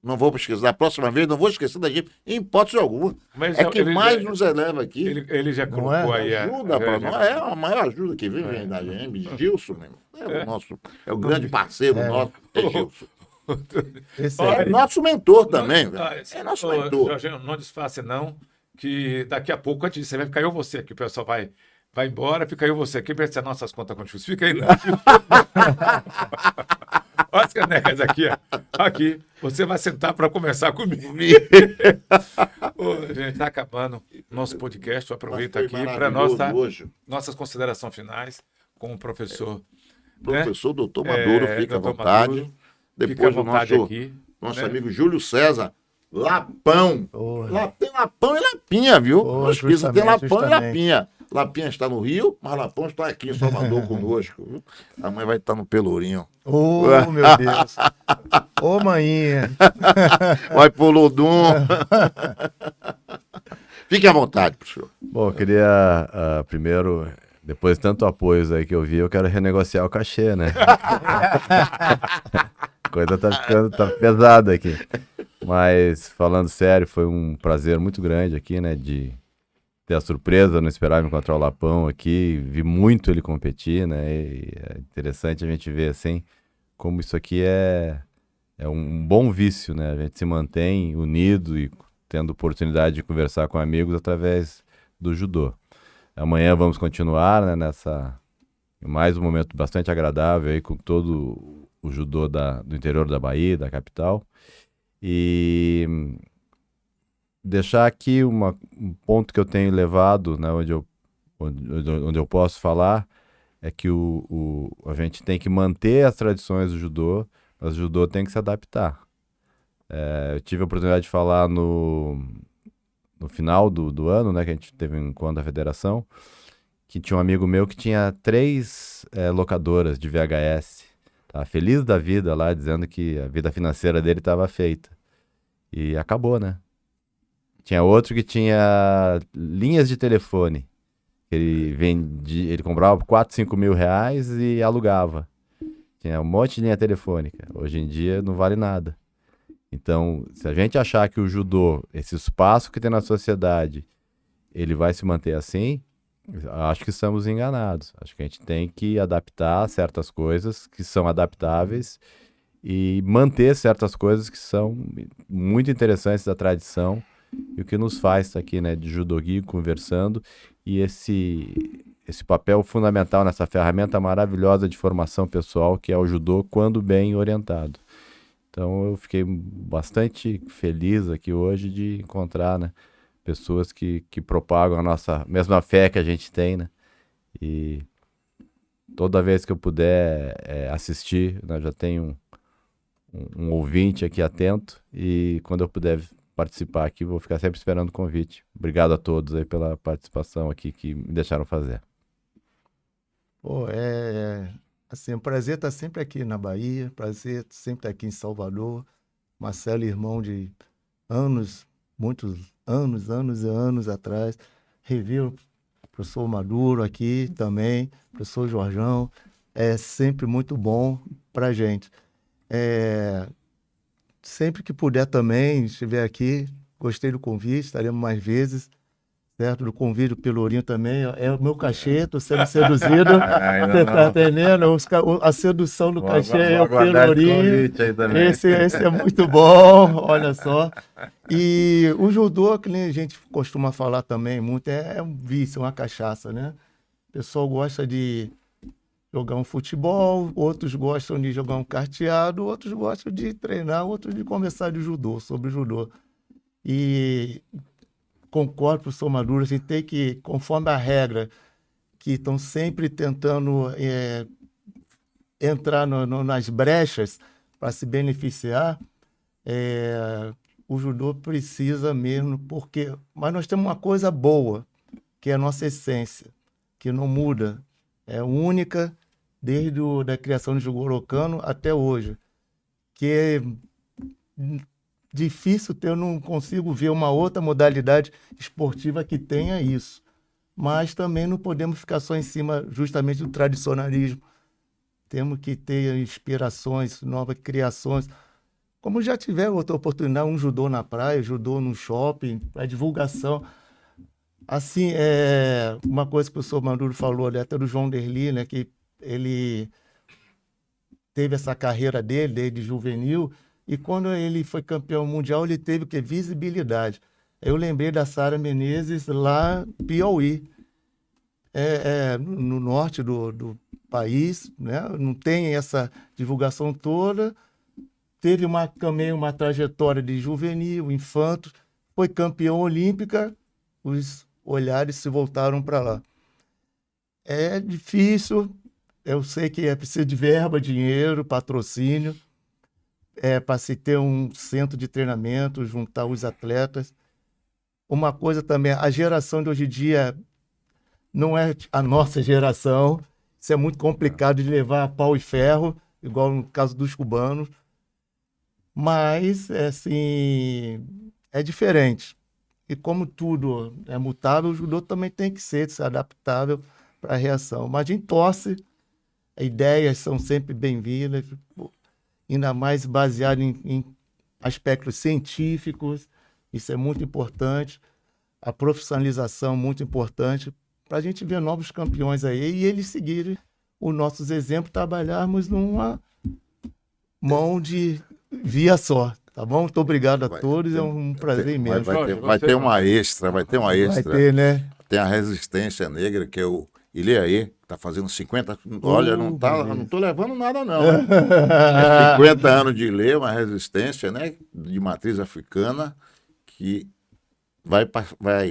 Speaker 2: Não vou esquecer. Da próxima vez, não vou esquecer da GM, em hipótese alguma.
Speaker 1: Mas
Speaker 2: É que
Speaker 1: ele
Speaker 2: mais
Speaker 1: já-
Speaker 2: nos eleva aqui.
Speaker 1: Ele já colocou
Speaker 3: é?
Speaker 1: aí
Speaker 2: Ajuda, pra nós. É a maior ajuda que vem da GM. Gilson, mesmo. É o grande parceiro nosso, Gilson.
Speaker 3: esse
Speaker 2: É
Speaker 3: aí.
Speaker 2: nosso mentor também, velho.
Speaker 1: É
Speaker 2: É nosso mentor.
Speaker 1: Jorginho, não desfaça não, que daqui a pouco, antes disso, você vai ficar eu e você aqui, o pessoal vai embora, fica eu e você aqui, para as nossas contas contigo. Fica aí, não. Olha as canecas aqui, ó. Aqui, você vai sentar para conversar comigo. Ô, gente, tá acabando nosso podcast, eu aproveito
Speaker 2: Mas
Speaker 1: aqui
Speaker 2: foi
Speaker 1: para
Speaker 2: maravilhoso hoje.
Speaker 1: nossas considerações finais com o professor. né?
Speaker 2: Professor Doutor Maduro, fica à
Speaker 1: Doutor
Speaker 2: vontade.
Speaker 1: Maduro,
Speaker 2: Depois
Speaker 1: fica à
Speaker 2: o
Speaker 1: vontade
Speaker 2: nosso,
Speaker 1: aqui.
Speaker 2: nosso
Speaker 1: né?
Speaker 2: amigo Júlio César, Lapão.
Speaker 3: Porra.
Speaker 2: Lá tem Lapão e Lapinha, viu?
Speaker 3: Pô,
Speaker 2: Não esqueça, tem
Speaker 3: justamente,
Speaker 2: Lapão e
Speaker 3: justamente.
Speaker 2: Lapinha. Lapinha está no Rio, mas Lapão está aqui em Salvador conosco. Viu? A mãe vai estar no Pelourinho.
Speaker 3: Ô, meu Deus. Ô, maninha.
Speaker 2: Vai pro Lodum. Fique à vontade, professor.
Speaker 4: Bom, eu queria primeiro, depois de tanto apoio aí que eu vi, eu quero renegociar o cachê, né? A coisa tá pesada aqui. Mas, falando sério, foi um prazer muito grande aqui, né? De ter a surpresa, não esperava encontrar o Lapão aqui. Vi muito ele competir, né? E é interessante a gente ver, assim, como isso aqui é um bom vício, né? A gente se mantém unido e tendo oportunidade de conversar com amigos através do judô. Amanhã vamos continuar, né, mais um momento bastante agradável aí com todo o judô do interior da Bahia, da capital. E deixar aqui um ponto que eu tenho levado, né, onde eu posso falar, é que a gente tem que manter as tradições do judô, mas o judô tem que se adaptar. Eu tive a oportunidade de falar no final do ano, né, que a gente teve um encontro da federação, que tinha um amigo meu que tinha 3 locadoras de VHS. Tava feliz da vida lá, dizendo que a vida financeira dele estava feita. E acabou, né? Tinha outro que tinha linhas de telefone. Ele comprava por 4, 5 mil reais e alugava. Tinha um monte de linha telefônica. Hoje em dia não vale nada. Então, se a gente achar que o judô, esse espaço que tem na sociedade, ele vai se manter assim, acho que estamos enganados. Acho que a gente tem que adaptar certas coisas que são adaptáveis e manter certas coisas que são muito interessantes da tradição e o que nos faz estar aqui, né, de judogi, conversando, e esse papel fundamental nessa ferramenta maravilhosa de formação pessoal que é o judô, quando bem orientado. Então eu fiquei bastante feliz aqui hoje de encontrar, né, pessoas que propagam a nossa mesma fé que a gente tem, né? E toda vez que eu puder assistir, né, já tenho um ouvinte aqui atento, e quando eu puder participar aqui, vou ficar sempre esperando o convite. Obrigado a todos aí pela participação aqui que me deixaram fazer.
Speaker 3: Pô, assim, um prazer estar sempre aqui na Bahia, prazer sempre estar aqui em Salvador. Marcelo, irmão de anos, muitos anos e anos atrás. Revi o professor Maduro aqui também, professor Jorjão. É sempre muito bom pra gente. Sempre que puder também, estiver aqui, gostei do convite, estaremos mais vezes, certo? Do convite do Pelourinho também, é o meu cachê, estou sendo seduzido, você está entendendo? A sedução do cachê é o Pelourinho, esse é muito bom, olha só. E o judô, que nem a gente costuma falar também muito, é um vício, uma cachaça, né? O pessoal gosta de jogar um futebol, outros gostam de jogar um carteado, outros gostam de treinar, outros de conversar de judô, sobre judô. E concordo, professor Maduro, a gente tem que, conforme a regra, que estão sempre tentando entrar nas brechas para se beneficiar, o judô precisa mesmo, porque... Mas nós temos uma coisa boa, que é a nossa essência, que não muda, é única desde da criação do Jigoro Kano até hoje, que é difícil eu não consigo ver uma outra modalidade esportiva que tenha isso. Mas também não podemos ficar só em cima justamente do tradicionalismo. Temos que ter inspirações, novas criações. Como já tiver outra oportunidade, um judô na praia, judô no shopping, para divulgação. Assim, uma coisa que o professor Maduro falou ali, até do João Derli, né, que ele teve essa carreira dele, desde juvenil, e quando ele foi campeão mundial, ele teve o quê? Visibilidade. Eu lembrei da Sara Menezes lá em Piauí, no norte do país, né? Não tem essa divulgação toda. Teve também uma trajetória de juvenil, infanto, foi campeão olímpica, os olhares se voltaram para lá. É difícil, eu sei que é preciso de verba, dinheiro, patrocínio, para se ter um centro de treinamento, juntar os atletas. Uma coisa também, a geração de hoje em dia não é a nossa geração, isso é muito complicado de levar a pau e ferro, igual no caso dos cubanos, mas, assim, é diferente. E como tudo é mutável, o judô também tem que ser adaptável para a reação. Mas a gente torce, ideias são sempre bem-vindas, ainda mais baseado em aspectos científicos, isso é muito importante, a profissionalização muito importante, para a gente ver novos campeões aí e eles seguirem os nossos exemplos, trabalharmos numa mão de via só. Tá bom? Muito obrigado a todos, é um prazer imenso.
Speaker 2: Vai ter uma extra.
Speaker 3: Vai ter, né?
Speaker 2: Tem a Resistência Negra, que é o Ilhaê, que está fazendo 50... Olha, não tô levando nada, não. Né? 50 anos de Ilê, uma resistência, né, de matriz africana, que vai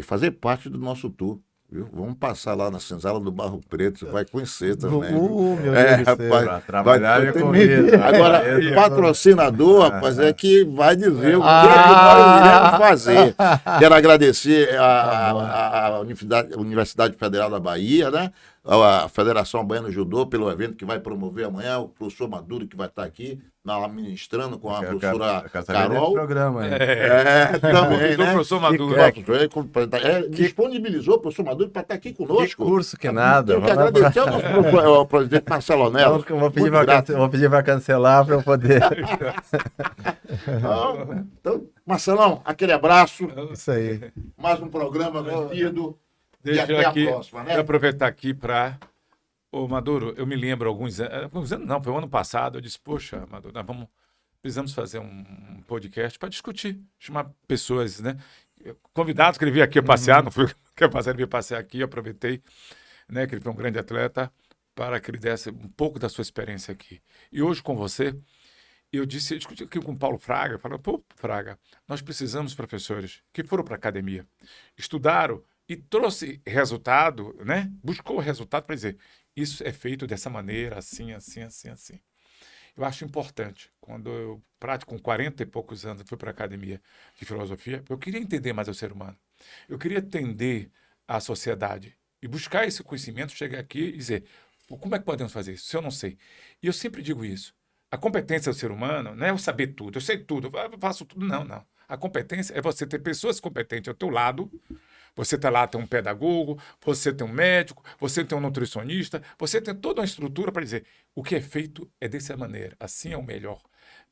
Speaker 2: fazer parte do nosso tour. Viu? Vamos passar lá na senzala do Barro Preto, você vai conhecer também.
Speaker 3: Meu Deus do céu.
Speaker 4: Pra trabalhar
Speaker 2: Agora, patrocinador, rapaz, é que vai dizer o que nós iremos fazer. Quero agradecer a Universidade Federal da Bahia, né? A Federação Baiana de Judô pelo evento que vai promover amanhã, o professor Maduro que vai estar aqui, ministrando com a
Speaker 4: Eu
Speaker 2: professora
Speaker 4: quero saber desse
Speaker 2: Carol.
Speaker 4: programa aí.
Speaker 2: Também,
Speaker 1: Do
Speaker 2: né?
Speaker 1: professor Maduro.
Speaker 2: Disponibilizou o professor Maduro para estar aqui
Speaker 4: Que
Speaker 2: conosco.
Speaker 4: curso que nada.
Speaker 2: Tenho que agradecer ao nosso professor, ao presidente Marcelo Nelo.
Speaker 4: Eu vou pedir
Speaker 2: Muito grato.
Speaker 4: para cancelar para eu poder.
Speaker 2: Então, Marcelão, aquele abraço.
Speaker 3: Isso aí.
Speaker 2: Mais um programa vencido. E
Speaker 1: Deixa
Speaker 2: até
Speaker 1: eu aqui,
Speaker 2: a próxima, né?
Speaker 1: eu aproveitar aqui para... Ô, Maduro, eu me lembro alguns anos não, foi o ano passado, eu disse, poxa, Maduro, precisamos fazer um podcast para discutir, chamar pessoas, né? Convidados que ele veio aqui passear, não foi que eu passei, ele veio passear aqui, eu aproveitei, né, que ele foi um grande atleta, para que ele desse um pouco da sua experiência aqui. E hoje com você, eu discuti aqui com o Paulo Fraga, falando, pô, Fraga, nós precisamos, professores, que foram para a academia, estudaram e trouxe resultado, né? Buscou o resultado para dizer, isso é feito dessa maneira, assim, assim, assim, assim. Eu acho importante, quando eu pratico com 40 e poucos anos, eu fui para a academia de filosofia, eu queria entender mais o ser humano. Eu queria entender a sociedade e buscar esse conhecimento, chegar aqui e dizer, como é que podemos fazer isso? Se eu não sei. E eu sempre digo isso. A competência do ser humano não é eu saber tudo, eu sei tudo, eu faço tudo. Não, não. A competência é você ter pessoas competentes ao teu lado. Você está lá, tem um pedagogo, você tem um médico, você tem um nutricionista, você tem toda uma estrutura para dizer o que é feito é dessa maneira, assim é o melhor,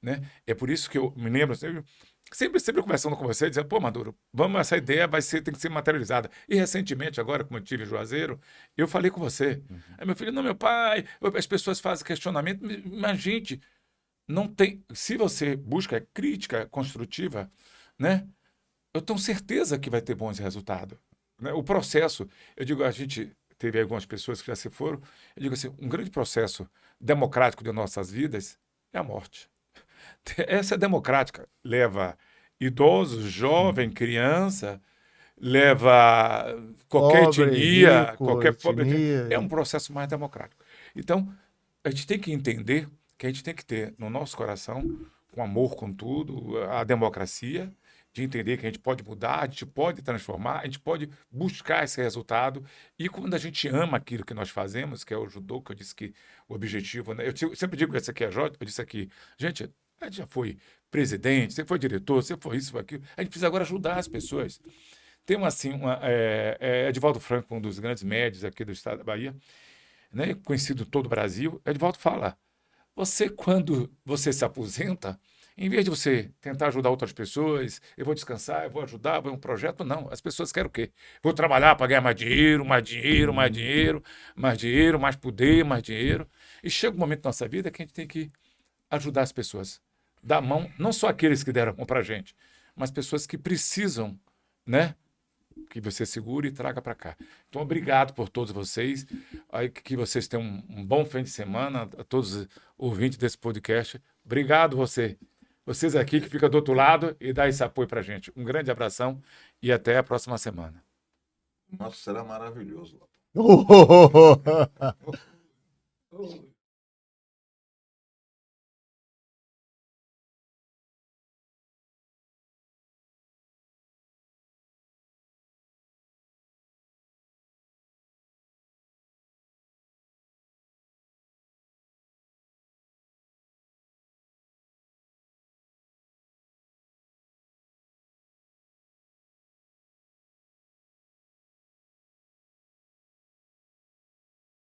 Speaker 1: né? É por isso que eu me lembro sempre conversando com você, dizendo, pô, Maduro, essa ideia tem que ser materializada. E recentemente, agora, como eu tive em Juazeiro, eu falei com você. Aí meu filho, não, meu pai, as pessoas fazem questionamento, mas gente, não tem. Se você busca crítica construtiva, né? Eu tenho certeza que vai ter bons resultados, né? O processo, eu digo, a gente teve algumas pessoas que já se foram, eu digo assim, um grande processo democrático de nossas vidas é a morte. Essa democrática leva idosos, jovem, criança, leva qualquer
Speaker 3: Pobre,
Speaker 1: etnia,
Speaker 3: rico,
Speaker 1: qualquer pobre.
Speaker 3: etnia.
Speaker 1: É um processo mais democrático. Então, a gente tem que entender que a gente tem que ter no nosso coração, com amor com tudo, a democracia, de entender que a gente pode mudar, a gente pode transformar, a gente pode buscar esse resultado. E quando a gente ama aquilo que nós fazemos, que é o judô, que eu disse que o objetivo, né? Eu sempre digo que esse aqui é J, eu disse aqui, gente, a gente já foi presidente, você foi diretor, você foi isso, foi aquilo. A gente precisa agora ajudar as pessoas. Tem Edivaldo Franco, um dos grandes médios aqui do estado da Bahia, né, conhecido em todo o Brasil. Edivaldo fala, quando você se aposenta, em vez de você tentar ajudar outras pessoas, eu vou descansar, eu vou ajudar, vou um projeto, não. As pessoas querem o quê? Vou trabalhar para ganhar mais dinheiro, mais dinheiro, mais dinheiro, mais dinheiro, mais poder, mais dinheiro. E chega um momento da nossa vida que a gente tem que ajudar as pessoas. Dar a mão, não só aqueles que deram a mão para a gente, mas pessoas que precisam, né? Que você segure e traga para cá. Então, obrigado por todos vocês. Aí, que vocês tenham um bom fim de semana, a todos os ouvintes desse podcast. Obrigado vocês aqui que ficam do outro lado e dá esse apoio para a gente. Um grande abração e até a próxima semana.
Speaker 2: Nossa, será maravilhoso.
Speaker 3: Oh, oh, oh, oh.